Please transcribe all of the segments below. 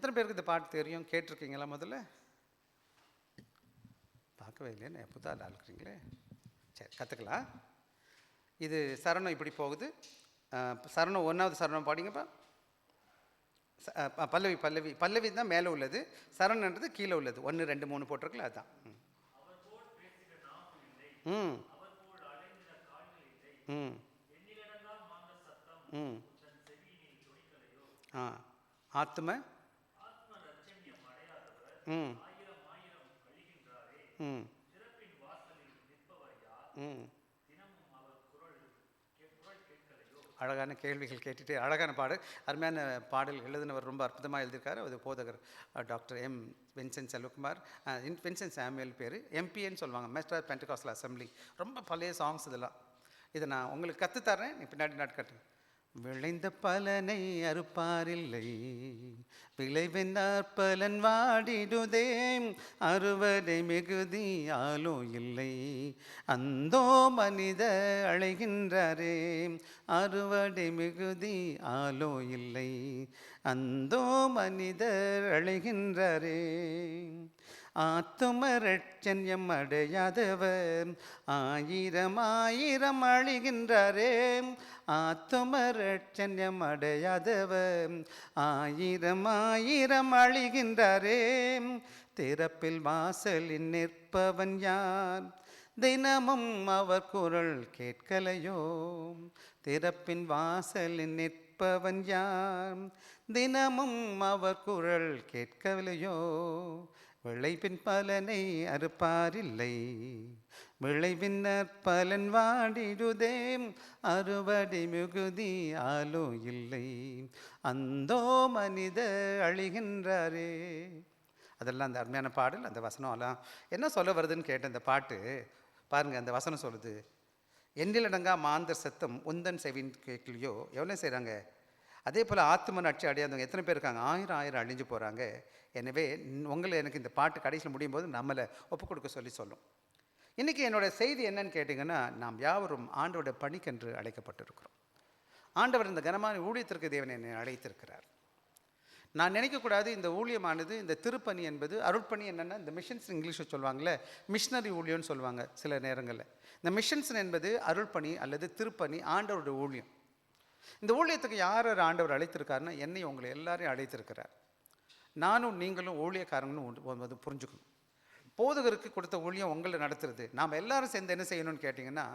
எத்தனை பேருக்கு இந்த பாட்டு தெரியும்? கேட்டிருக்கீங்களா? முதல்ல பார்க்கவே இல்லையே, புதாக ஆள் இருக்கிறீங்களே. சரி, கற்றுக்கலாம். இது சரணம் இப்படி போகுது. சரணம் 1வது சரணம் பாடிங்கப்பா. பல்லவி பல்லவி பல்லவி தான் மேலே உள்ளது, சரணன்றது கீழே உள்ளது. 1 2 3 போட்டிருக்கல, அதுதான். ம் ம் ம் ஆத்ம ம் ம் ம் அழகான கேள்விகள் கேட்டுட்டு அழகான பாடல், அருமையான பாடல் எழுதினவர் ரொம்ப அற்புதமாக எழுதியிருக்காரு. அது போதகர் doctor M Vincent Selvakumar. Vincent Samuel பேர், எம்பின்னு சொல்லுவாங்க, மெஸ்டர் பென்டகாஸ்டல் அசம்பிளி. ரொம்ப பழைய சாங்ஸ் இதெல்லாம். இதை நான் உங்களுக்கு கற்றுத்தரேன், நீ பின்னாடி நாட்கட்டு. விளைந்த பலனை அறுப்பாரில்லை, விளைவின் பலன் வாடிடுதே, அறுவடை மிகுதி ஆலோ இல்லை, அந்தோ மனித அழைகின்றாரே, அறுவடை மிகுதி ஆலோ இல்லை, அந்தோ மனிதர் அழைகின்றாரே. ஆத்துமரட்சன்யம் அடையாதவர் ஆயிரம் ஆயிரம் அழிகின்றாரே, ஆத்துமரட்சன்யம் அடையாதவர் ஆயிரம் ஆயிரம் அழிகின்றாரே. திறப்பில் வாசலில் நிற்பவன் யார், தினமும் அவர் குரல் கேட்கலையோ, திறப்பின் வாசலில் நிற்பவன் யார், தினமும் அவர் குரல் கேட்கவில்லையோ. விளைவின் பலனை அறுப்பாரில்லை, விளைவின் பலன் வாடிடுதே, அறுவடை மிகுதி ஆலோ இல்லை, அந்தோ மனித அழிகின்றாரே. அதெல்லாம் அந்த அருமையான பாடல். அந்த வசனம்லாம் என்ன சொல்ல வருதுன்னு கேட்டேன். இந்த பாட்டு பாருங்கள், அந்த வசனம் சொல்லுது, எண்ணிலடங்கா மாந்தர் சத்தம் உந்தன் செவின் கேட்கலையோ. எவ்வளோ செய்கிறாங்க? அதே போல் ஆத்மன் அட்சி அடையாதவங்க எத்தனை பேர் இருக்காங்க? ஆயிரம் ஆயிரம் அழிஞ்சு போகிறாங்க. எனவே உங்களை எனக்கு இந்த பாட்டு கடைசியில் முடியும் போது நம்மளை ஒப்புக் கொடுக்க சொல்லும். இன்றைக்கி என்னோடய செய்தி என்னன்னு கேட்டிங்கன்னா, நாம் யாவரும் ஆண்டவருடைய பணிக்கென்று அழைக்கப்பட்டிருக்கிறோம். ஆண்டவர் இந்த கனமான ஊழியத்திற்கு தேவன் என்னை அழைத்திருக்கிறார். நான் நினைக்கக்கூடாது இந்த ஊழியமானது, இந்த திருப்பணி என்பது அருட்பணி. என்னென்னா, இந்த மிஷன்ஸ் இங்கிலீஷில் சொல்லுவாங்களே, மிஷனரி ஊழியம்னு சொல்லுவாங்க சில நேரங்களில். இந்த மிஷன்ஸ் என்பது அருள்பணி அல்லது திருப்பணி, ஆண்டவருடைய ஊழியம். இந்த ஊழியத்துக்கு யார் ஆண்டவர் அழைத்திருக்காருன்னா, என்னை உங்களை எல்லாரையும் அழைத்திருக்கிறார். நானும் நீங்களும் ஊழியக்காரங்கன்னு புரிஞ்சுக்கணும். போதகருக்கு கொடுத்த ஊழியம் உங்களை நடத்துறது. நாம் எல்லாரும் சேர்ந்து என்ன செய்யணும்னு கேட்டிங்கன்னா,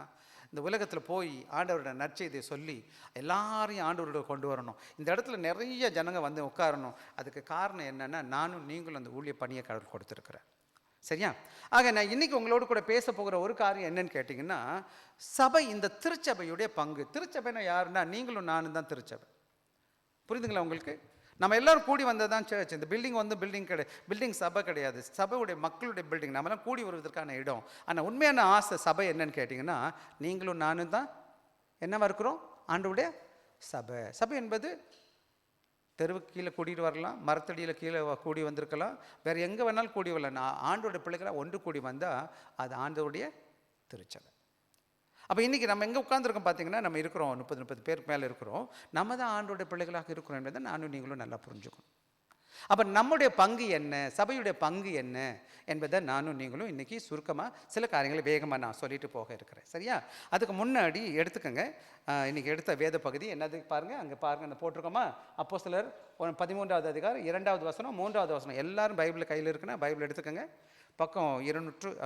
இந்த உலகத்தில் போய் ஆண்டவரோட நற்செய்தியை சொல்லி எல்லாரையும் ஆண்டவரோட கொண்டு வரணும். இந்த இடத்துல நிறைய ஜனங்க வந்து உட்காரணும். அதுக்கு காரணம் என்னென்னா, நானும் நீங்களும் அந்த ஊழிய பணியை கடவுள் கொடுத்துருக்குறேன். சரியா? ஆக நான் இன்றைக்கி உங்களோடு கூட பேச போகிற ஒரு காரியம் என்னன்னு கேட்டிங்கன்னா, சபை, இந்த திருச்சபையுடைய பங்கு. திருச்சபைனா யாருன்னா, நீங்களும் நானும் தான் திருச்சபை. புரியுதுங்களா உங்களுக்கு? நம்ம எல்லோரும் கூடி வந்தது தான் சர்ச். இந்த பில்டிங் வந்து பில்டிங் சபை கிடையாது, சபையுடைய மக்களுடைய பில்டிங். நம்மளாம் கூடி வருவதற்கான இடம். ஆனால் உண்மையான ஆசை சபை என்னன்னு கேட்டிங்கன்னா, நீங்களும் நானும் தான் என்னவா இருக்கிறோம்? ஆண்டவருடைய சபை. சபை என்பது தெருவுக்கு கீழே கூட்டிகிட்டு வரலாம், மரத்தடியில் கீழே கூடி வந்திருக்கலாம், வேறு எங்கே வேணாலும் கூடி வரலாம். ஆண்டோடைய பிள்ளைகளாக ஒன்று கூடி வந்தால் அது ஆண்டவருடைய திருச்சபை. அப்போ இன்றைக்கி நம்ம எங்கே உட்காந்துருக்கோம் பார்த்தீங்கன்னா, நம்ம இருக்கிறோம் 30 பேருக்கு மேலே இருக்கிறோம். நம்ம தான் ஆண்டோடைய பிள்ளைகளாக இருக்கிறோம் என்பதை நானும் நீங்களும் நல்லா புரிஞ்சுக்கணும். அப்போ நம்முடைய பங்கு என்ன, சபையுடைய பங்கு என்ன என்பதை நானும் நீங்களும் இன்றைக்கி சுருக்கமாக சில காரியங்களை வேகமாக நான் சொல்லிட்டு போக இருக்கிறேன். சரியா? அதுக்கு முன்னாடி எடுத்துக்கோங்க, இன்றைக்கி எடுத்த வேத பகுதி என்னது பாருங்கள். அங்கே பாருங்கள், அந்த போட்டிருக்கோமா, அப்போஸ்தலர் 13வது அதிகாரம் 2வது வசனம் 3வது வசனம். எல்லோரும் பைபிள் கையில் இருக்குன்னா பைபிள் எடுத்துக்கோங்க. பக்கம்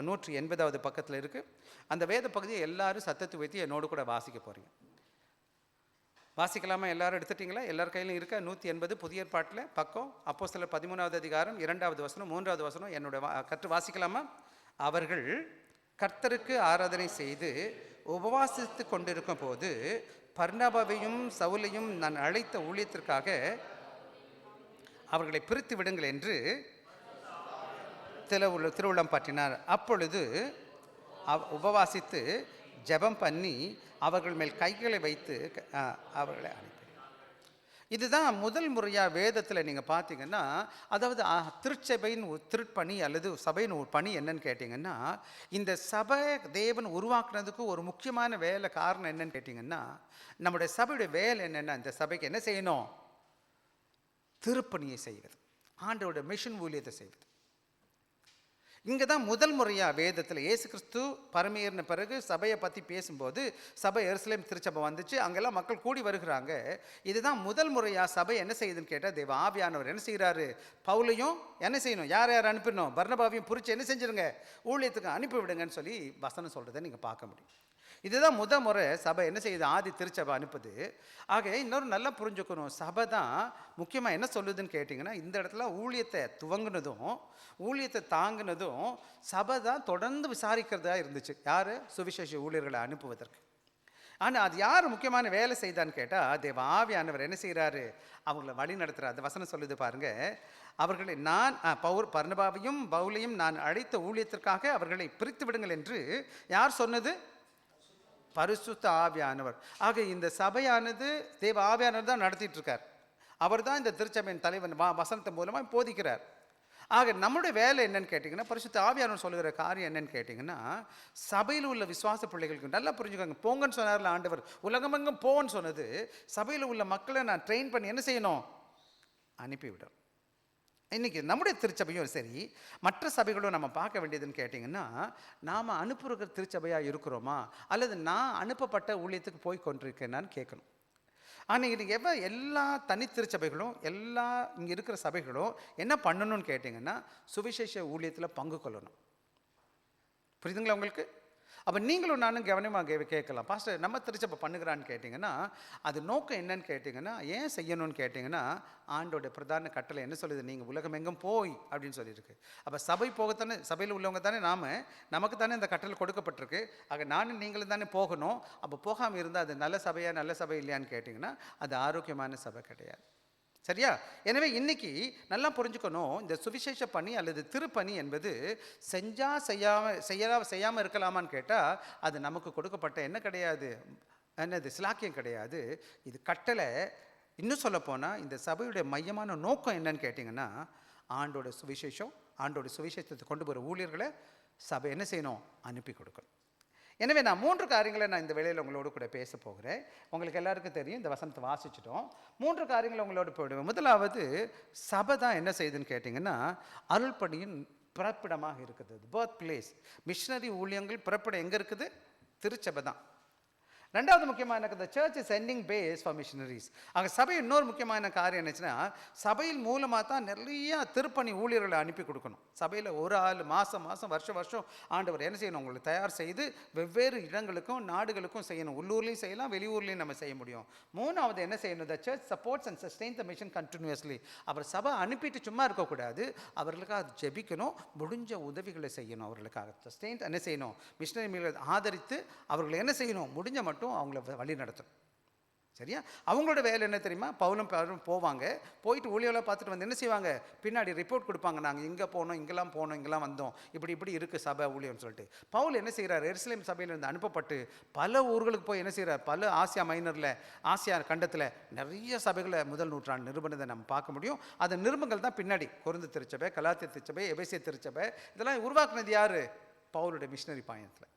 180வது பக்கத்தில் இருக்குது. அந்த வேத பகுதியை எல்லோரும் சத்தத்தை வைத்து என்னோடு கூட வாசிக்க போகிறீங்க. வாசிக்கலாமா? எல்லோரும் எடுத்துட்டிங்களா? எல்லார் கையிலும் இருக்க 180 புதிய ஏற்பாட்டில் பக்கம், அப்போஸ்தலர் 13வது அதிகாரம் 2வது வசனம் 3வது வசனம். என்னோட கற்று வாசிக்கலாமா? அவர்கள் கர்த்தருக்கு ஆராதனை செய்து உபவாசித்து கொண்டிருக்கும் போது பர்னபாவையும் சவுலையும் நான் அழைத்த ஊழியத்திற்காக அவர்களை பிரித்து விடுங்கள் என்று திருவுள்ளம் பற்றினார். அப்பொழுது உபவாசித்து ஜெபம் பண்ணி அவர்கள் மேல் கைகளை வைத்து அவர்களை அனுப்பினார். இதுதான் முதல் முறையாக வேதத்தில் நீங்கள் பார்த்தீங்கன்னா, அதாவது திருச்சபையின் திருப்பணி அல்லது சபையின் ஒரு பணி என்னன்னு கேட்டிங்கன்னா, இந்த சபை தேவன் உருவாக்குனதுக்கு ஒரு முக்கியமான வேலை காரணம் என்னன்னு கேட்டிங்கன்னா, நம்முடைய சபையுடைய வேலை என்னென்னா, இந்த சபைக்கு என்ன செய்யணும்? திருப்பணியை செய்கிறது. ஆண்டவருடைய மிஷன் ஊழியத்தை செய்வது. இங்கே தான் முதல் முறையாக வேதத்தில் இயேசு கிறிஸ்து பரமேறின பிறகு சபையை பற்றி பேசும்போது, சபை எருசலேம் திருச்சபை வந்துச்சு, அங்கெல்லாம் மக்கள் கூடி வருகிறாங்க. இதுதான் முதல் முறையாக சபை என்ன செய்யுதுன்னு கேட்டால், தேவ ஆவியானவர் என்ன செய்கிறாரு, பவுலையும் என்ன செய்யணும், யார் யார் அனுப்பிடணும், பர்னபாவையும் புரிச்சு என்ன செஞ்சிருங்க, ஊழியத்துக்கு அனுப்பிவிடுங்கன்னு சொல்லி வசனம் சொல்கிறத நீங்கள் பார்க்க முடியும். இதுதான் முறை சபை என்ன செய்யுது, ஆதி திருச்சபை அனுப்புது. ஆக இன்னொரு நல்லா புரிஞ்சுக்கணும், சபை தான் முக்கியமாக என்ன சொல்லுதுன்னு கேட்டிங்கன்னா, இந்த இடத்துல ஊழியத்தை துவங்கினதும் ஊழியத்தை தாங்கினதும் சபை தான் தொடர்ந்து விசாரிக்கிறதா இருந்துச்சு. யார், சுவிசேஷ ஊழியர்களை அனுப்புவதற்கு. ஆனால் அது யார் முக்கியமான வேலை செய்தான்னு கேட்டால், தேவ ஆவியானவர் என்ன செய்கிறாரு, அவங்கள வழி நடத்துகிறார். அந்த வசனம் சொல்லுது பாருங்க, அவர்களை நான் பர்னபாவையும் பவுலையும் நான் அழைத்த ஊழியத்திற்காக அவர்களை பிரித்து விடுங்கள் என்று யார் சொன்னது, பரிசுத்த ஆவியானவர். ஆக இந்த சபையானது தேவ ஆவியானவர் தான் நடத்திட்டு இருக்கார். அவர் தான் இந்த திருச்சபையின் தலைவன் வசனத்தின் மூலமாக போதிக்கிறார். ஆக நம்முடைய வேலை என்னன்னு கேட்டிங்கன்னா, பரிசுத்த ஆவியானவர் சொல்லுகிற காரியம் என்னன்னு கேட்டிங்கன்னா, சபையில் உள்ள விசுவாச பிள்ளைகளுக்கு நல்லா புரிஞ்சுக்கோங்க. போங்கன்னு சொன்னார்ல ஆண்டவர், உலகமெங்கும் போன்னு சொன்னது, சபையில் உள்ள மக்களை நான் ட்ரெயின் பண்ணி என்ன செய்யணும், அனுப்பிவிடும். இன்றைக்கி நம்முடைய திருச்சபையும் சரி, மற்ற சபைகளும் நம்ம பார்க்க வேண்டியதுன்னு கேட்டிங்கன்னா, நாம் அனுப்புகிற திருச்சபையாக இருக்கிறோமா, அல்லது நான் அனுப்பப்பட்ட ஊழியத்துக்கு போய் கொண்டிருக்கேன்னான்னு கேட்கணும். ஆனால் இன்றைக்கி எல்லா தனி திருச்சபைகளும் எல்லா இங்கே இருக்கிற சபைகளும் என்ன பண்ணணும்னு கேட்டிங்கன்னா, சுவிசேஷ ஊழியத்தில் பங்கு கொள்ளணும். புரியுதுங்களா உங்களுக்கு? அப்போ நீங்களும் நானும் கவனமாக கேட்கலாம், பாஸ்டர் நம்ம திருச்சபை பண்ணுகிறான்னு கேட்டிங்கன்னா, அது நோக்கம் என்னன்னு கேட்டிங்கன்னா, ஏன் செய்யணும்னு கேட்டிங்கன்னா, ஆண்டோட பிரதான கட்டளை என்ன சொல்லுது, நீங்கள் உலகம் எங்கும் போய் அப்படின்னு சொல்லியிருக்கு. அப்போ சபை போகத்தானே, சபையில் உள்ளவங்க தானே நமக்கு தானே இந்த கட்டளை கொடுக்கப்பட்டிருக்கு. ஆக நானும் நீங்களும் தானே போகணும். அப்போ போகாமல் இருந்தால் அது நல்ல சபையா நல்ல சபை இல்லையான்னு கேட்டிங்கன்னா, அது ஆரோக்கியமான சபை கிடையாது. சரியா? எனவே இன்னைக்கு நல்லா புரிஞ்சுக்கணும், இந்த சுவிசேஷ பணி அல்லது திருப்பணி என்பது செய்யாமல் இருக்கலாமான்னு கேட்டால், அது நமக்கு கொடுக்கப்பட்ட என்ன கிடையாது, என்னது சிலாக்கியம் கிடையாது, இது கட்டளை. இன்னும் சொல்லப்போனால் இந்த சபையுடைய மையமான நோக்கம் என்னன்னு கேட்டிங்கன்னா, ஆண்டோட சுவிசேஷத்தை கொண்டு போகிற ஊழியர்களை சபை என்ன செய்யணும், அனுப்பி கொடுக்கணும். எனவே நான் 3 காரியங்களை நான் இந்த வேளையில் உங்களோடு கூட பேச போகிறேன். உங்களுக்கு எல்லாருக்கும் தெரியும், இந்த வசனத்தை வாசிச்சிட்டோம். 3 காரியங்களை உங்களோடு போயிடுவேன். முதலாவது, சபை தான் என்ன செய்யுதுன்னு கேட்டிங்கன்னா, அருள்பணியின் பிறப்பிடமாக இருக்குது, பர்த் பிளேஸ். மிஷனரி ஊழியங்கள் பிறப்பிடம் எங்கே இருக்குது, திருச்சபை தான். ரெண்டாவது முக்கியமான இந்த church is sending base for missionaries. ஆக சபை இன்னொரு முக்கியமான காரியம் என்னச்சுன்னா, சபையின் மூலமாக தான் நிறைய திருப்பணி ஊழியர்களை அனுப்பி கொடுக்கணும். சபையில் ஒரு ஆள் மாதம் வருஷம் ஆண்டவர் என்ன செய்யணும், உங்களை தயார் செய்து வெவ்வேறு இடங்களுக்கும் நாடுகளுக்கும் செய்யணும். உள்ளூர்லேயும் செய்யலாம், வெளியூர்லேயும் நம்ம செய்ய முடியும். மூணாவது என்ன செய்யணும், the church supports and sustain the mission continuously. அவர் சபை அனுப்பிட்டு சும்மா இருக்கக்கூடாது, அவர்களுக்காக ஜெபிக்கணும், முடிஞ்ச உதவிகளை செய்யணும். அவர்களுக்காக சஸ்டெயின் என்ன செய்யணும், மிஷனரி ஆதரித்து அவர்களை என்ன செய்யணும், முடிஞ்ச மட்டும் அவங்கள வழி நடத்தும். சரியா? அவங்களோட வேலை என்ன தெரியுமா, பவுலும் போவாங்க, போயிட்டு ஊழியெல்லாம் பார்த்துட்டு வந்து என்ன செய்வாங்க, பின்னாடி ரிப்போர்ட் கொடுப்பாங்க, நாங்கள் இங்கே போனோம், இங்கெல்லாம் வந்தோம், இப்படி இருக்குது சபை ஊழியம்னு சொல்லிட்டு. பவுல் என்ன செய்கிறார், எருசலேம் சபையிலிருந்து அனுப்பப்பட்டு பல ஊர்களுக்கு போய் என்ன செய்கிறார், பல ஆசியா கண்டத்தில் நிறைய சபைகளை முதல் நூற்றாண்டு நிருபணத்தை நம்ம பார்க்க முடியும். அந்த நிருபங்கள் தான் பின்னாடி கொரிந்து திருச்சபை, கலாத்திய திருச்சபை, எபேசிய திருச்சபை, இதெல்லாம் உருவாக்குனது யார், பவுலுடைய மிஷனரி பயணத்தில்.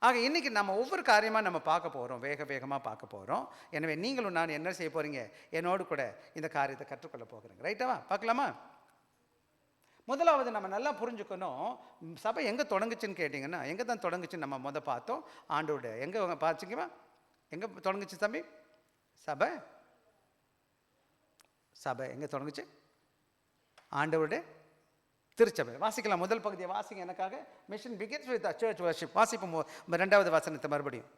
ஆக இன்றைக்கி நம்ம ஒவ்வொரு காரியமாக நம்ம பார்க்க போகிறோம், வேகமாக பார்க்க போகிறோம். எனவே நீங்களும் நான் என்ன செய்ய போகிறீங்க, என்னோடு கூட இந்த காரியத்தை கற்றுக்கொள்ள போகிறீங்க. ரைட்டாவா? பார்க்கலாமா? முதலாவது நம்ம நல்லா புரிஞ்சுக்கணும், சபை எங்கே தொடங்குச்சுன்னு கேட்டிங்கன்னா, எங்கே தான் தொடங்குச்சுன்னு நம்ம பார்த்தோம். ஆண்டோட எங்கே பார்த்துக்கிவா, எங்கே தொடங்குச்சு தம்பி, சபை எங்கே தொடங்குச்சு, ஆண்டவருடைய திருச்சபை. வாசிக்கலாம், முதல் பகுதியை வாசிங்க எனக்காக. Mission begins with church worship. வாசிப்போம் ரெண்டாவது வசனத்தை மறுபடியும்.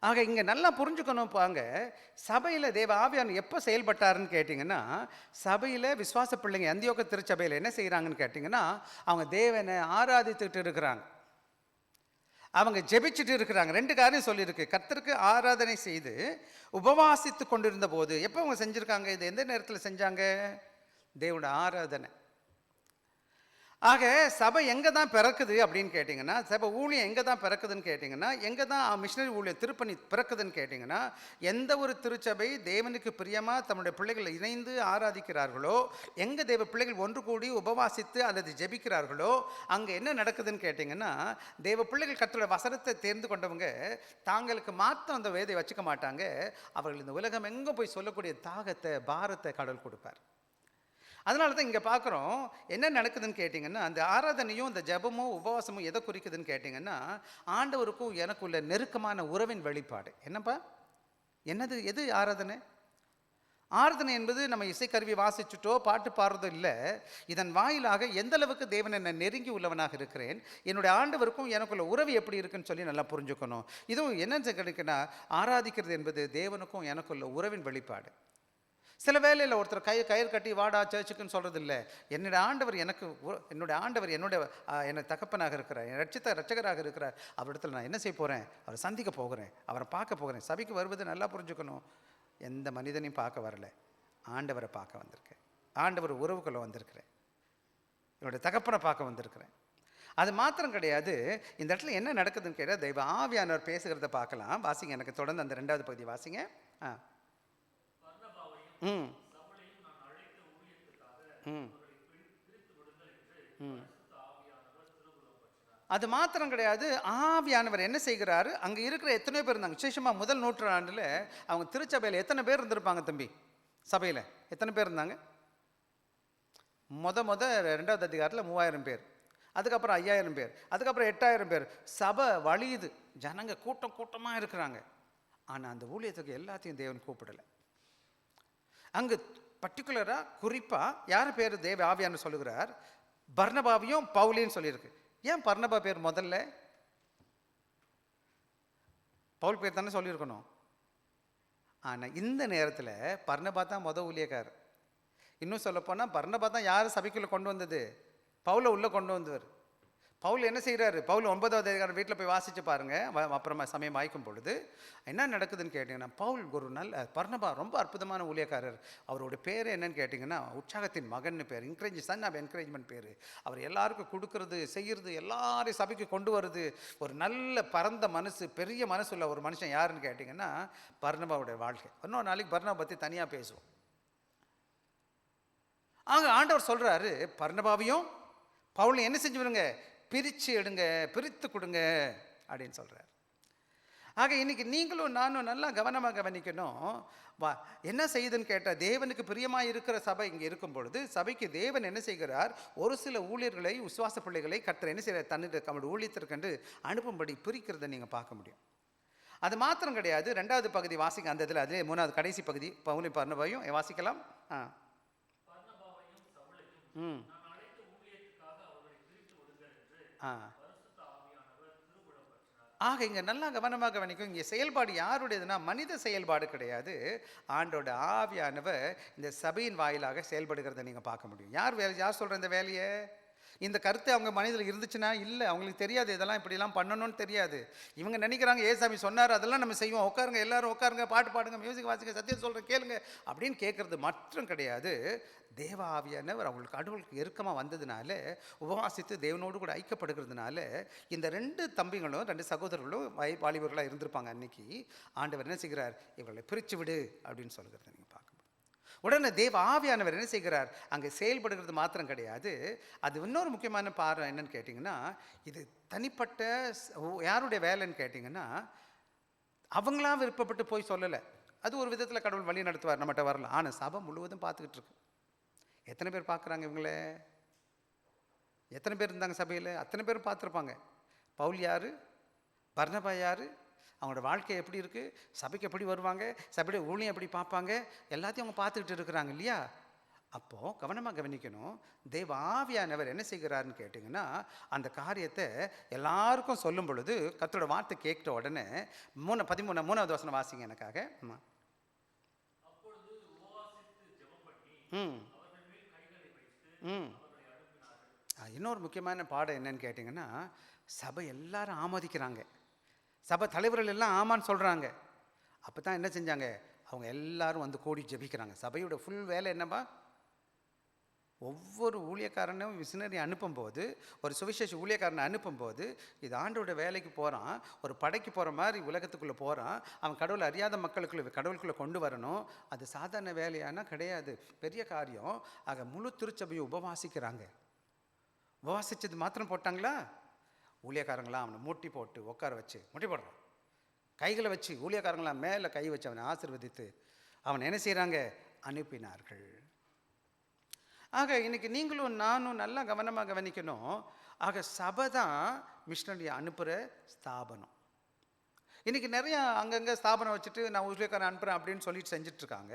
ஆக இங்கே நல்லா புரிஞ்சுக்கணும் பாங்க, சபையில் தேவ ஆவியானவர் எப்போ செயல்பட்டாருன்னு கேட்டிங்கன்னா, சபையில் விசுவாச பிள்ளைங்க அந்தியோக்க திருச்சபையில் என்ன செய்கிறாங்கன்னு கேட்டிங்கன்னா, அவங்க தேவனை ஆராதித்துட்டு இருக்கிறாங்க, அவங்க ஜெபிச்சுட்டு இருக்கிறாங்க. 2 காரியம் சொல்லியிருக்கு. கர்த்தருக்கு ஆராதனை செய்து உபவாசித்து கொண்டிருந்த போது. எப்போ அவங்க செஞ்சுருக்காங்க, இது எந்த நேரத்தில் செஞ்சாங்க, தேவனோட ஆராதனை. ஆக சபை எங்கே தான் பிறக்குது அப்படின்னு கேட்டிங்கன்னா, சபை ஊழியம் எங்கே தான் பிறக்குதுன்னு கேட்டிங்கன்னா, எங்கே தான் மிஷினரி ஊழியம் திருப்பணி பிறக்குதுன்னு கேட்டிங்கன்னா, எந்த ஒரு திருச்சபை தேவனுக்கு பிரியமாக தம்முடைய பிள்ளைகள் இணைந்து ஆராதிக்கிறார்களோ, எங்கே தேவ பிள்ளைகள் ஒன்று கூடி உபவாசித்து அல்லது ஜெபிக்கிறார்களோ, அங்கே என்ன நடக்குதுன்னு கேட்டிங்கன்னா, தேவ பிள்ளைகள் கர்த்தருடைய வசனத்தை தேர்ந்து கொண்டவங்க தாங்களுக்கு மாத்திரம் அந்த வேதை வச்சுக்க மாட்டாங்க. அவர்கள் இந்த உலகம் எங்கே போய் சொல்லக்கூடிய தாகத்தை பாரத்தை கடவுள் கொடுப்பார். அதனால தான் இங்கே பார்க்குறோம் என்ன நடக்குதுன்னு கேட்டிங்கன்னா, அந்த ஆராதனையும் அந்த ஜெபமும் உபவாசமும் எதை குறிக்குதுன்னு கேட்டிங்கன்னா, ஆண்டவருக்கும் எனக்குள்ள நெருக்கமான உறவின் வெளிப்பாடு. என்னப்பா என்னது எது ஆராதனை? ஆராதனை என்பது நம்ம இசைக்கருவி வாசிச்சுட்டோ பாட்டு பாடுறதோ இல்லை. இதன் வாயிலாக எந்த அளவுக்கு தேவன் என்னை நெருங்கி உள்ளவனாக இருக்கிறேன், என்னுடைய ஆண்டவருக்கும் எனக்குள்ள உறவு எப்படி இருக்குன்னு சொல்லி நல்லா புரிஞ்சுக்கணும். இதுவும் என்னன்னு கிடைக்குன்னா, ஆராதிக்கிறது என்பது தேவனுக்கும் எனக்குள்ள உறவின் வெளிப்பாடு. சில வேலையில் ஒருத்தர் கயிறு கட்டி வாடா சர்ச்சுக்குன்னு சொல்கிறது இல்லை. என்னுடைய ஆண்டவர் என்னுடைய ஆண்டவர் என்னை தகப்பனாக இருக்கிறார், என் ரட்சகராக இருக்கிறார். அவரிடத்தில் நான் என்ன செய்ய போகிறேன்? அவரை சந்திக்க போகிறேன், அவரை பார்க்க போகிறேன். சபைக்கு வருவது நல்லா புரிஞ்சுக்கணும். எந்த மனிதனையும் பார்க்க வரல, ஆண்டவரை பார்க்க வந்திருக்கேன். ஆண்டவர் உறவுக்குள்ள வந்திருக்கிறேன், என்னுடைய தகப்பனை பார்க்க வந்திருக்கிறேன். அது மாத்திரம் கிடையாது. இந்த இடத்துல என்ன நடக்குதுன்னு கேட்டால், தெய்வ ஆவியானவர் பேசுகிறத பார்க்கலாம். வாசிங்க, எனக்கு தொடர்ந்து அந்த 2வது பகுதி வாசிங்க. அது மாத்திரம் கிடையாது, ஆவியானவர் என்ன செய்கிறாரு? அங்கே இருக்கிற எத்தனை பேர் இருந்தாங்க? விசேஷமாக முதல் நூற்றாண்டில் அவங்க திருச்சபையில் எத்தனை பேர் இருந்திருப்பாங்க தம்பி? சபையில் எத்தனை பேர் இருந்தாங்க? 2வது அதிகாரத்தில் 3000 பேர், அதுக்கப்புறம் 5000 பேர், அதுக்கப்புறம் 8000 பேர். சபை வழியுது, ஜனங்க கூட்டமாக இருக்கிறாங்க. ஆனால் அந்த ஊழியத்துக்கு எல்லாத்தையும் தேவன் கூப்பிடலை. அங்கு பர்டிகுலராக குறிப்பாக யார் பேர் தேவ ஆவியானவர் சொல்லுகிறார்? பர்னபாவையும் பவுலையும் சொல்லியிருக்கு. ஏன் பர்னபா பேர் முதல்ல? பவுல் பேர் தானே சொல்லியிருக்கணும். ஆனால் இந்த நேரத்தில் பர்னபா தான் ஊழியக்காரர். இன்னும் சொல்லப்போனால் பர்னபா தான் யார் சபைக்குள்ளே கொண்டு வந்தது? பவுலை உள்ளே கொண்டு வந்தவர். பவுல் என்ன செய்கிறாரு? பவுல் 9வது அதிகாரம் வீட்டில் போய் வாசித்து பாருங்கள். அப்புறமா சமயம் வாய்க்கும் பொழுது என்ன நடக்குதுன்னு கேட்டிங்கன்னா, பவுல் ஒரு பர்னபா ரொம்ப அற்புதமான ஊழியக்காரர். அவருடைய பேர் என்னன்னு கேட்டிங்கன்னா, உற்சாகத்தின் மகன் பேர், சன் ஆஃப் என்கரேஜ்மெண்ட் பேர். அவர் எல்லாருக்கும் கொடுக்கறது செய்கிறது, எல்லாரையும் சபைக்கு கொண்டு வருது. ஒரு நல்ல பரந்த மனசு, பெரிய மனசு உள்ள ஒரு மனுஷன் யாருன்னு கேட்டிங்கன்னா பர்னபாவுடைய வாழ்க்கை. இன்னொரு நாளைக்கு பர்னபா பற்றி தனியாக பேசுவோம். ஆண்டவர் சொல்கிறாரு, பர்னபாவையும் பவுலையும் என்ன செஞ்சு விடுங்க, பிரித்து எடுங்க, பிரித்து கொடுங்க அப்படின்னு சொல்கிறார். ஆக இன்னைக்கு நீங்களும் நானும் நல்லா கவனமாக கவனிக்கணும். என்ன செய்யுதுன்னு கேட்டால், தேவனுக்கு பிரியமாக இருக்கிற சபை இங்கே இருக்கும் பொழுது சபைக்கு தேவன் என்ன செய்கிறார்? ஒரு சில ஊழியர்களை, விசுவாச பிள்ளைகளை கர்த்தர் என்ன செய்கிறார்? தன்னுடைய ஊழியத்திற்கென்று அனுப்பும்படி பிரிக்கிறத நீங்கள் பார்க்க முடியும். அது மாத்திரம் கிடையாது. 2வது பகுதி வாசிக்க, அந்த இதில் அதிலே 3வது கடைசி பகுதி பவுலும் பர்னபாவையும் வாசிக்கலாம். ஆக இங்கே நல்லா கவனமாக கவனிக்கும். இங்கே செயல்பாடு யாருடையதுன்னா மனித செயல்பாடு கிடையாது. ஆண்டோட ஆவியானவர் இந்த சபையின் வாயிலாக செயல்படுகிறத நீங்கள் பார்க்க முடியும். யார் சொல்கிற இந்த வேலையை? இந்த கருத்து அவங்க மனிதர்கள் இருந்துச்சுன்னா இல்லை, அவங்களுக்கு தெரியாது இதெல்லாம் இப்படிலாம் பண்ணணும்னு தெரியாது. இவங்க நினைக்கிறாங்க ஏசாமி சொன்னார் அதெல்லாம் நம்ம செய்வோம், உட்காருங்க எல்லாரும் உட்காருங்க, பாட்டு பாடுங்க, மியூசிக் வாசிங்க, சத்தியம் சொல்கிறேன் கேளுங்க அப்படின்னு கேட்குறது மற்றும் கிடையாது. தேவ ஆவியானவர் அவங்களுக்கு கடவுளுக்கு நெருக்கமாக வந்ததுனால, உபவாசித்து தேவனோடு கூட ஐக்கியப்படுகிறதுனால, இந்த 2 தம்பிகளும் 2 சகோதரர்களும் வாலிபர்களாக இருந்திருப்பாங்க. அன்னைக்கு ஆண்டவர் என்ன செய்கிறார்? இவர்களை பிரித்து விடு அப்படின்னு சொல்கிறத நீங்கள் பார்க்க முடியும். உடனே தேவ ஆவியானவர் என்ன செய்கிறார்? அங்கே செயல்படுகிறது மாத்திரம் கிடையாது. அது இன்னொரு முக்கியமான பாடம் என்னன்னு கேட்டிங்கன்னா, இது தனிப்பட்ட யாருடைய வேலைன்னு கேட்டிங்கன்னா, அவங்களாம் விருப்பப்பட்டு போய் சொல்லலை. அது ஒரு விதத்தில் கடவுள் வழி நடத்துவார், நம்மகிட்ட வரலாம். ஆனால் சபை முழுவதும் பார்த்துக்கிட்டு இருக்கு. எத்தனை பேர் பார்க்குறாங்க இவங்கள? எத்தனை பேர் இருந்தாங்க சபையில்? அத்தனை பேரும் பார்த்துருப்பாங்க. பவுல் யார்? பர்னபா யார்? அவங்களோட வாழ்க்கை எப்படி இருக்குது? சபைக்கு எப்படி வருவாங்க? சபையோட ஊழியம் எப்படி பார்ப்பாங்க? எல்லாத்தையும் அவங்க பார்த்துக்கிட்டு இருக்கிறாங்க இல்லையா? அப்போது கவனமாக கவனிக்கணும். தேவ ஆவியானவர் என்ன செய்கிறாருன்னு கேட்டிங்கன்னா, அந்த காரியத்தை எல்லாருக்கும் சொல்லும் பொழுது கர்த்தரோட வார்த்தை கேட்ட உடனே 3வது வசனம் வாசிங்க எனக்காக. இன்னொரு முக்கியமான பாடம் என்னன்னு கேட்டிங்கன்னா, சபை எல்லாரும் ஆமோதிக்கிறாங்க, சபை தலைவர்கள் எல்லாம் ஆமான்னு சொல்கிறாங்க. அப்போ தான் என்ன செஞ்சாங்க? அவங்க எல்லாரும் வந்து கூடி ஜெபிக்கிறாங்க. சபையோட ஃபுல் வேலை என்னப்பா? ஒவ்வொரு ஊழியக்காரனும் மிஷினரி அனுப்பும்போது, ஒரு சுவிசேஷ ஊழியக்காரனை அனுப்பும்போது, இது ஆண்டோட வேலைக்கு போகிறான், ஒரு படைக்கு போகிற மாதிரி உலகத்துக்குள்ளே போகிறான், அவன் கடவுளை அறியாத கடவுளுக்குள்ளே கொண்டு வரணும். அது சாதாரண வேலையானா கிடையாது, பெரிய காரியம். ஆக முழு திருச்சபையை உபவாசிக்கிறாங்க. உபவாசிச்சது மாத்திரம் போட்டாங்களா? ஊழியக்காரங்களாம் அவனை மூட்டி போட்டு உட்கார வச்சு, முட்டி போடுறான், கைகளை வச்சு ஊழியக்காரங்களாம் மேலே கை வச்சு அவனை ஆசீர்வதித்து அவன் என்ன செய்கிறாங்க? அனுப்பினார்கள். ஆக இன்னைக்கு நீங்களும் நானும் நல்லா கவனமாக கவனிக்கணும். ஆக சபை தான் மிஷனரி அனுப்புகிற ஸ்தாபனம். இன்றைக்கி நிறையா அங்கங்கே ஸ்தாபனம் வச்சுட்டு நான் ஊழியக்காரன் அனுப்புகிறேன் அப்படின்னு சொல்லிட்டு செஞ்சிட்ருக்காங்க.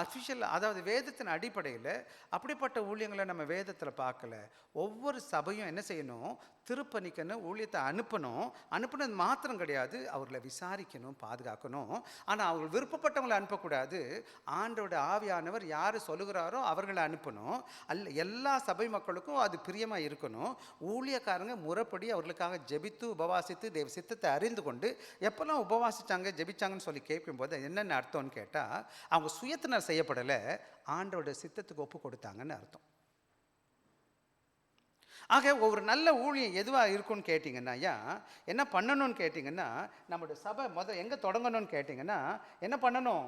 அஃபிஷியல், அதாவது வேதத்தின் அடிப்படையில் அப்படிப்பட்ட ஊழியங்களை நம்ம வேதத்தில் பார்க்கல. ஒவ்வொரு சபையும் என்ன செய்யணும்? திருப்பணிக்கணும், ஊழியத்தை அனுப்பணும். அனுப்புனது மாத்திரம் கிடையாது, அவர்களை விசாரிக்கணும், பாதுகாக்கணும். ஆனால் அவர்கள் விருப்பப்பட்டவங்களை அனுப்பக்கூடாது. ஆண்டோட ஆவியானவர் யார் சொல்லுகிறாரோ அவர்களை அனுப்பணும். எல்லா சபை மக்களுக்கும் அது பிரியமாக இருக்கணும். ஊழியக்காரங்க முறைப்படி அவர்களுக்காக ஜெபித்து உபவாசித்து தேவ சித்தத்தை அறிந்து கொண்டு எப்போல்லாம் உபவாசித்தாங்க ஜெபிச்சாங்கன்னு சொல்லி கேட்கும்போது என்னென்ன அர்த்தம்னு கேட்டால், அவங்க சுயத்தினர் செய்யப்படலை, ஆண்டோட சித்தத்துக்கு ஒப்பு கொடுத்தாங்கன்னு அர்த்தம். ஆக ஒரு நல்ல ஊழியம் எதுவாக இருக்குன்னு கேட்டிங்கன்னா, என்ன பண்ணணும்னு கேட்டிங்கன்னா, நம்முடைய சபை எங்கே தொடங்கணும்னு கேட்டிங்கன்னா, என்ன பண்ணணும்?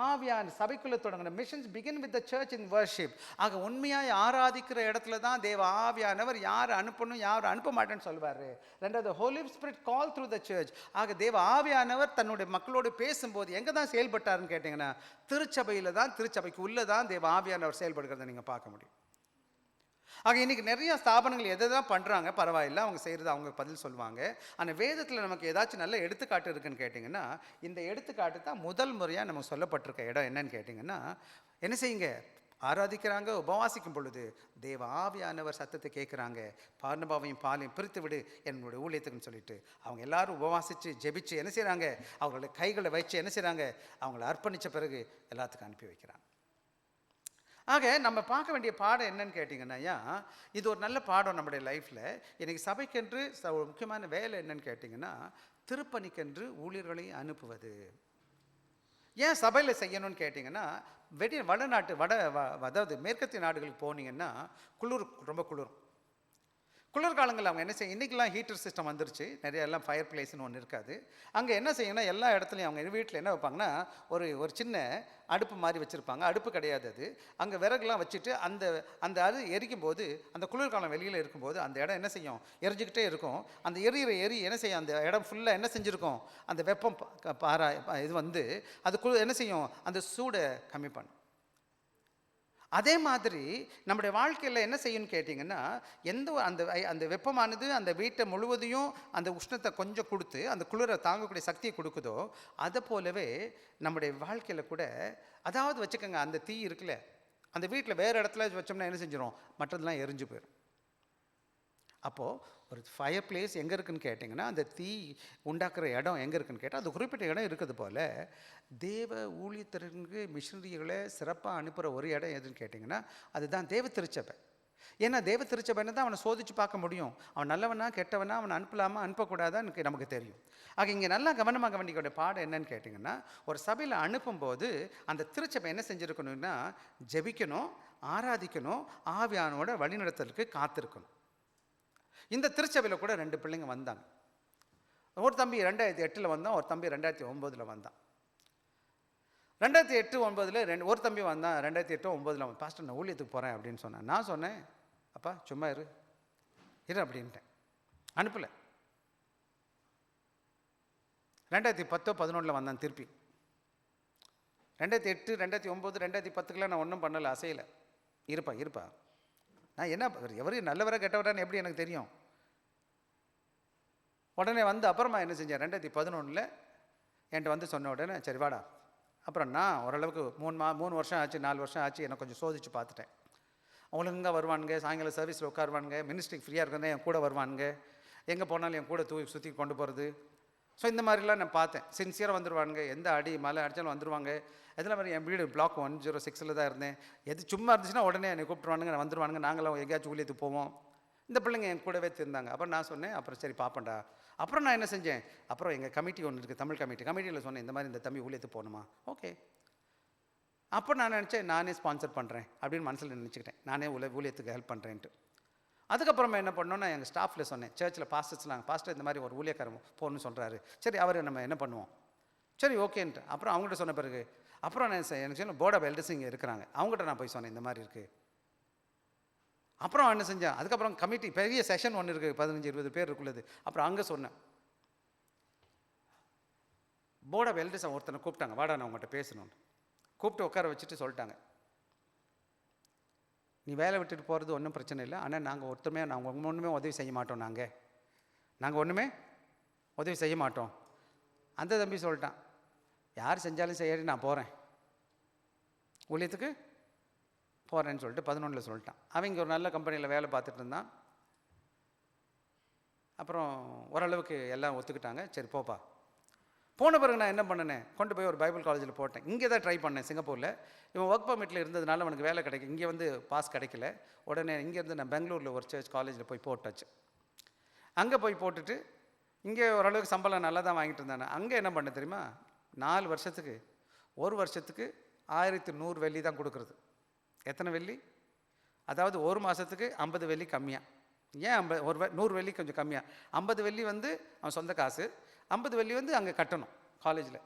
ஆவியான சபைக்குள்ளே தொடங்கணும். Missions begin with the church in worship. ஆக உண்மையாக ஆராதிக்கிற இடத்துல தான் தேவ ஆவியானவர் யார் அனுப்பணும் யார் அனுப்ப மாட்டேன்னு சொல்வார். ரெண்டாவது, Holy Spirit call through the church. ஆக தேவ ஆவியானவர் தன்னுடைய மக்களோடு பேசும்போது எங்கே தான் செயல்பட்டாருன்னு கேட்டிங்கன்னா, திருச்சபையில் தான், திருச்சபைக்கு உள்ளே தான் தேவ ஆவியானவர் செயல்படுகிறத நீங்கள் பார்க்க முடியும். ஆக இன்றைக்கி நிறைய ஸ்தாபனங்கள் எதை தான் பண்ணுறாங்க, பரவாயில்ல, அவங்க செய்கிறது அவங்க பதில் சொல்லுவாங்க. ஆனால் வேதத்தில் நமக்கு ஏதாச்சும் நல்ல எடுத்துக்காட்டு இருக்குதுன்னு கேட்டிங்கன்னா, இந்த எடுத்துக்காட்டு தான் முதல் முறையாக நமக்கு சொல்லப்பட்டிருக்க இடம். என்னன்னு கேட்டிங்கன்னா, என்ன செய்யுங்க? ஆராதிக்கிறாங்க, உபவாசிக்கும் பொழுது தேவ ஆவியானவர் சத்தத்தை கேட்குறாங்க. பார்னபாவையும் பாலையும் பிரித்து விடு என்னுடைய ஊழியத்துக்குன்னு சொல்லிட்டு அவங்க எல்லாரும் உபவாசித்து ஜெபிச்சு என்ன செய்கிறாங்க? அவங்களோட கைகளை வச்சு என்ன செய்கிறாங்க? அவங்கள அர்ப்பணித்த பிறகு எல்லாத்துக்கும் அனுப்பி வைக்கிறாங்க. ஆக நம்ம பார்க்க வேண்டிய பாடம் என்னன்னு கேட்டிங்கன்னா, இது ஒரு நல்ல பாடம் நம்முடைய லைஃப்பில். இன்றைக்கி சபைக்கென்று ஒரு முக்கியமான வேலை என்னன்னு கேட்டிங்கன்னா, திருப்பணிக்கென்று ஊழியர்களை அனுப்புவது. ஏன் சபையில் செய்யணும்னு கேட்டிங்கன்னா, அதாவது மேற்கத்திய நாடுகளுக்கு போனீங்கன்னா ரொம்ப குளிர்காலங்களில் அவங்க என்ன செய்யும்? இன்றைக்கெலாம் ஹீட்டர் சிஸ்டம் வந்துருச்சு, நிறைய எல்லாம் ஃபயர் பிளேஸ்னு ஒன்று இருக்காது. அங்கே என்ன செய்யணும்னா, எல்லா இடத்துலையும் அவங்க வீட்டில் என்ன வைப்பாங்கன்னா, ஒரு சின்ன அடுப்பு மாதிரி வச்சுருப்பாங்க. அடுப்பு கிடையாது அது. அங்கே விறகுலாம் வச்சுட்டு அந்த அது எரிக்கும் போது, அந்த குளிர்காலம் வெளியில் இருக்கும்போது அந்த இடம் என்ன செய்யும்? எரிஞ்சிக்கிட்டே இருக்கும். அந்த எரி என்ன செய்யும்? அந்த இடம் ஃபுல்லாக என்ன செஞ்சுருக்கும்? அந்த வெப்பம் இது அது என்ன செய்யும்? அந்த சூடை கம்மி பண்ணும். அதே மாதிரி நம்முடைய வாழ்க்கையில் என்ன செய்யணும்னு கேட்டிங்கன்னா, அந்த வெப்பமானது அந்த வீட்டை முழுவதையும் அந்த உஷ்ணத்தை கொஞ்சம் கொடுத்து அந்த குளிரை தாங்கக்கூடிய சக்தியை கொடுக்குதோ, அதை போலவே நம்முடைய வாழ்க்கையில் கூட, அதாவது வச்சுக்கோங்க, அந்த தீ இருக்குல்ல, அந்த வீட்டில் வேறு இடத்துல வச்சோம்னா என்ன செஞ்சிடும்? மற்றதெல்லாம் எரிஞ்சு போயிடும். அப்போது ஒரு ஃபயர் பிளேஸ் எங்கே இருக்குதுன்னு கேட்டிங்கன்னா, அந்த தீ உண்டாக்குற இடம் எங்கே இருக்குதுன்னு கேட்டால் அது குறிப்பிட்ட இடம் இருக்குது போல். தேவ ஊழியத்திற்கு மிஷினரிகளை சிறப்பாக அனுப்புகிற ஒரு இடம் எதுன்னு கேட்டிங்கன்னா, அதுதான் தேவ திருச்சபை. ஏன்னா தேவ திருச்சபைன்னு தான் அவனை சோதித்து பார்க்க முடியும். அவன் நல்லவனா கெட்டவனா, அவனை அனுப்பலாமா அனுப்பக்கூடாதான்னு நமக்கு தெரியும். ஆக இங்கே நல்லா கவனமாக கவனிக்கக்கூடிய பாடம் என்னன்னு கேட்டிங்கன்னா, ஒரு சபையில் அனுப்பும்போது அந்த திருச்சபை என்ன செஞ்சுருக்கணும்னா, ஜெபிக்கணும், ஆராதிக்கணும், ஆவியானோட வழிநடத்தலுக்கு காத்திருக்கணும். இந்த திருச்சபையில் கூட 2 பிள்ளைங்க வந்தாங்க. ஒரு தம்பி 2008 வந்தான், ஒரு தம்பி 2009 வந்தான். 2008-09 ஒரு தம்பி வந்தான். 2008-09 பாஸ்டர் நான் ஊழியத்துக்கு போகிறேன் அப்படின்னு சொன்னேன். நான் சொன்னேன், அப்பா சும்மா இரு அப்படின்ட்டேன், அனுப்பலை. 2010-11 வந்தான் திருப்பி. 2008, 2009, 2010 நான் ஒன்றும் பண்ணலை, அசையலை. இருப்பா நான் என்ன எவரு நல்லவராக கெட்டவரான்னு எப்படி எனக்கு தெரியும்? உடனே வந்து அப்புறமா என்ன செஞ்சேன், 2011 என்கிட்ட வந்து சொன்ன உடனே சரி வாடா. அப்புறம் நான் ஓரளவுக்கு 3 வருஷம் ஆச்சு, 4 வருஷம் ஆச்சு, என்னை கொஞ்சம் சோதித்து பார்த்துட்டேன். ஒழுங்காக வருவானுங்க, சாயங்காலம் சர்வீஸில் உட்காருவானுங்க, மினிஸ்ட்ரிக்கு ஃப்ரீயாக இருக்கிறதே என் கூட வருவானுங்க, எங்கே போனாலும் என் கூட சுற்றி கொண்டு போகிறது. ஸோ இந்த மாதிரிலாம் நான் பார்த்தேன். சின்சியராக வந்துடுவானுங்க, எந்த அடி மலை அடித்தாலும் வந்துடுவாங்க. இதெல்லாம் மாதிரி என் வீடு பிளாக் 106 தான் இருந்தேன். எது சும்மா இருந்துச்சுன்னா உடனே என்னை கூப்பிட்டுருவானுங்க, வந்துடுவானுங்க, நாங்களும் எங்கேயாச்சும் ஊழியத்துக்கு போவோம். இந்த பிள்ளைங்க என் கூடவே இருந்தாங்க. அப்புறம் நான் சொன்னேன், அப்புறம் சரி பார்ப்பேன்டா. அப்புறம் நான் என்ன செஞ்சேன், அப்புறம் எங்கள் கமிட்டி ஒன்று இருக்குது, தமிழ் கமிட்டியில் சொன்னேன், இந்த மாதிரி இந்த தம்பி ஊழியத்துக்கு போகணுமா, ஓகே. அப்போ நான் நினச்சேன் நானே ஸ்பான்சர் பண்ணுறேன் அப்படின்னு மனசில் நினச்சிக்கிட்டேன், நானே ஊழியத்துக்கு ஹெல்ப் பண்ணுறேன்ட்டு. அதுக்கப்புறமா என்ன பண்ணோன்னா எங்கள் ஸ்டாஃபில் சொன்னேன், சர்ச்சில் பாஸ்டர் இந்த மாதிரி ஒரு ஊழியக்காரன் போகணுன்னு சொல்கிறாரு, சரி அவர் நம்ம என்ன பண்ணுவோம், சரி ஓகேன்ட்டு. அப்புறம் அவங்ககிட்ட சொன்ன பிறகு அப்புறம் நான் எனக்கு சொன்ன போர்ட் ஆஃப் எல்டர்ஸ் இங்கே இருக்கிறாங்க, அவங்ககிட்ட நான் போய் சொன்னேன் இந்த மாதிரி இருக்குது. அப்புறம் என்ன செஞ்சேன், அதுக்கப்புறம் கமிட்டி பெரிய செஷன் ஒன்று இருக்குது, 15-20 பேர் இருக்குள்ளது. அப்புறம் அங்கே சொன்னேன், போர்ட் ஆஃப் எல்டர்ஸ் ஒருத்தனை கூப்பிட்டாங்க, வாடா நான் உங்கள்கிட்ட பேசணும்னு கூப்பிட்டு உட்கார வச்சுட்டு சொல்லிட்டாங்க, நீ வேலை விட்டுட்டு போகிறது ஒன்றும் பிரச்சனை இல்லை, ஆனால் நாங்கள் நாங்கள் ஒன்றுமே உதவி செய்ய மாட்டோம், நாங்கள் ஒன்றுமே உதவி செய்ய மாட்டோம். அந்த தம்பி சொல்லிட்டான், யார் செஞ்சாலும் செய்ய நான் போகிறேன், ஊழியத்துக்கு போகிறேன்னு சொல்லிட்டு 11 சொல்லிட்டான். அவங்க ஒரு நல்ல கம்பெனியில் வேலை பார்த்துட்டு இருந்தான். அப்புறம் ஓரளவுக்கு எல்லாம் ஒத்துக்கிட்டாங்க, சரி போப்பா. போன பிறகு நான் என்ன பண்ணினேன், கொண்டு போய் ஒரு பைபிள் காலேஜில் போட்டேன். இங்கே தான் ட்ரை பண்ணேன் சிங்கப்பூரில். இவன் ஒர்க் பர்மிட்டில் இருந்ததுனால அவனுக்கு வேலை கிடைக்கும், இங்கே வந்து பாஸ் கிடைக்கல. உடனே இங்கேருந்து நான் பெங்களூரில் ஒரு சர்ச் காலேஜில் போய் போட்டாச்சு. அங்கே போய் போட்டுட்டு இங்கே ஓரளவுக்கு சம்பளம் நல்லா தான் வாங்கிட்டு இருந்தானே. அங்கே என்ன பண்ண தெரியுமா, 4 வருஷத்துக்கு 1 வருஷத்துக்கு 1100 வெள்ளி தான் கொடுக்குறது. எத்தனை வெள்ளி, அதாவது ஒரு மாதத்துக்கு 50 வெள்ளி கம்மியாக. ஏன் 100 வெள்ளி கொஞ்சம் கம்மியாக, 50 வெள்ளி வந்து அவன் சொந்த காசு, 50 வெள்ளி வந்து அங்கே கட்டணும் காலேஜில்.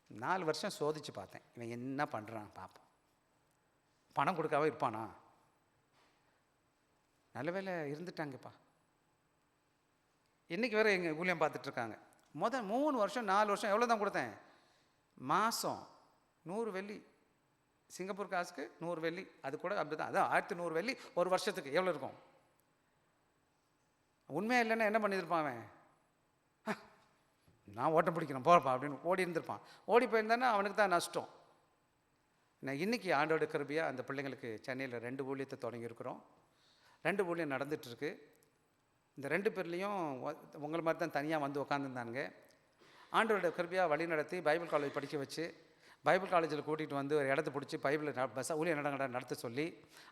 4 வருஷம் சோதித்து பார்த்தேன், இவன் என்ன பண்ணுறான் பார்ப்போம், பணம் கொடுக்காம இருப்பானா. நல்ல வேலை இருந்துட்டாங்கப்பா. இன்றைக்கி வேறு எங்கள் ஊழியம் பார்த்துட்ருக்காங்க. 3 வருஷம் 4 வருஷம் எவ்வளோ தான் கொடுத்தேன், மாதம் 100 வெள்ளி, சிங்கப்பூர் காசுக்கு 100 வெள்ளி, அது கூட அப்படி தான், அதான் 1100 வெள்ளி ஒரு வருஷத்துக்கு எவ்வளோ இருக்கும். உண்மையாக இல்லைன்னா என்ன பண்ணியிருப்பான் அவன், நான் ஓட்டம் பிடிக்கிறேன் போகிறப்பா அப்படின்னு ஓடி இருந்திருப்பான். ஓடி போயிருந்தானே அவனுக்கு தான் நஷ்டம். நான் இன்றைக்கி ஆண்டோட கிருபையாக அந்த பிள்ளைங்களுக்கு சென்னையில் 2 ஊழியத்தை தொடங்கியிருக்கிறோம். 2 ஊழியம் நடந்துகிட்ருக்கு. இந்த 2 பேர்லேயும் உங்களை மாதிரி தான் தனியாக வந்து உட்காந்துருந்தானுங்க. ஆண்டோட கிருபையாக வழி நடத்தி பைபிள் காலேஜ் படிக்க வச்சு, பைபிள் காலேஜில் கூட்டிகிட்டு வந்து ஒரு இடத்த பிடிச்சி பைபிள் ஊழிய நடத்த சொல்லி,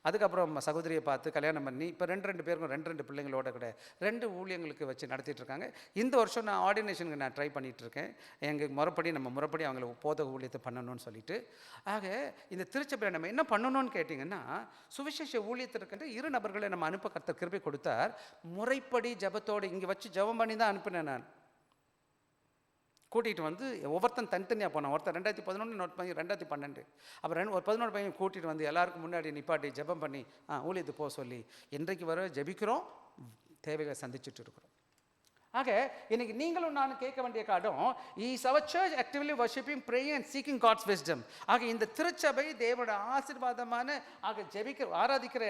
அதுக்கப்புறம் சகோதரியை பார்த்து கல்யாணம் பண்ணி இப்போ 2 பேருக்கும் 2 பிள்ளைங்களோட கூட 2 ஊழியங்களுக்கு வச்சு நடத்திட்டுருக்காங்க. இந்த வருஷம் நான் ஆர்டினேஷனுக்கு நான் ட்ரை பண்ணிகிட்ருக்கேன். எங்கள் முறைப்படி அவங்களுக்கு போதக ஊழியத்தை பண்ணணும்னு சொல்லிட்டு. ஆக இந்த திருச்சபையில் நம்ம என்ன பண்ணணும்னு கேட்டிங்கன்னா, சுவிசேஷ ஊழியத்திற்கு 2 நபர்களை நம்ம அனுப்ப கர்த்தர் கிருபை கொடுத்தார். முறைப்படி ஜபத்தோடு இங்கே வச்சு ஜபம் பண்ணி தான் அனுப்பினேன். நான் கூட்டிகிட்டு வந்து ஒவ்வொருத்தன் தனித்தனியாக போனான். ஒருத்தர் 2011, இன்னொரு பையன் 2012. அப்புறம் ஒரு 11 பையன் கூட்டிகிட்டு வந்து எல்லாருக்கும் முன்னாடி நிப்பாட்டி ஜெபம் பண்ணி ஊழியத்துக்கு போக சொல்லி இன்றைக்கு வர ஜெபிக்கிறோம், தேவைகளை சந்திச்சுட்டு இருக்கிறோம். ஆக இன்னைக்கு நீங்களும் நான் கேட்க வேண்டிய காரணம், is our church actively worshipping, praying and seeking God's wisdom. ஆக இந்த திருச்சபை தேவனோட ஆசீர்வாதமான ஆராதிக்கிற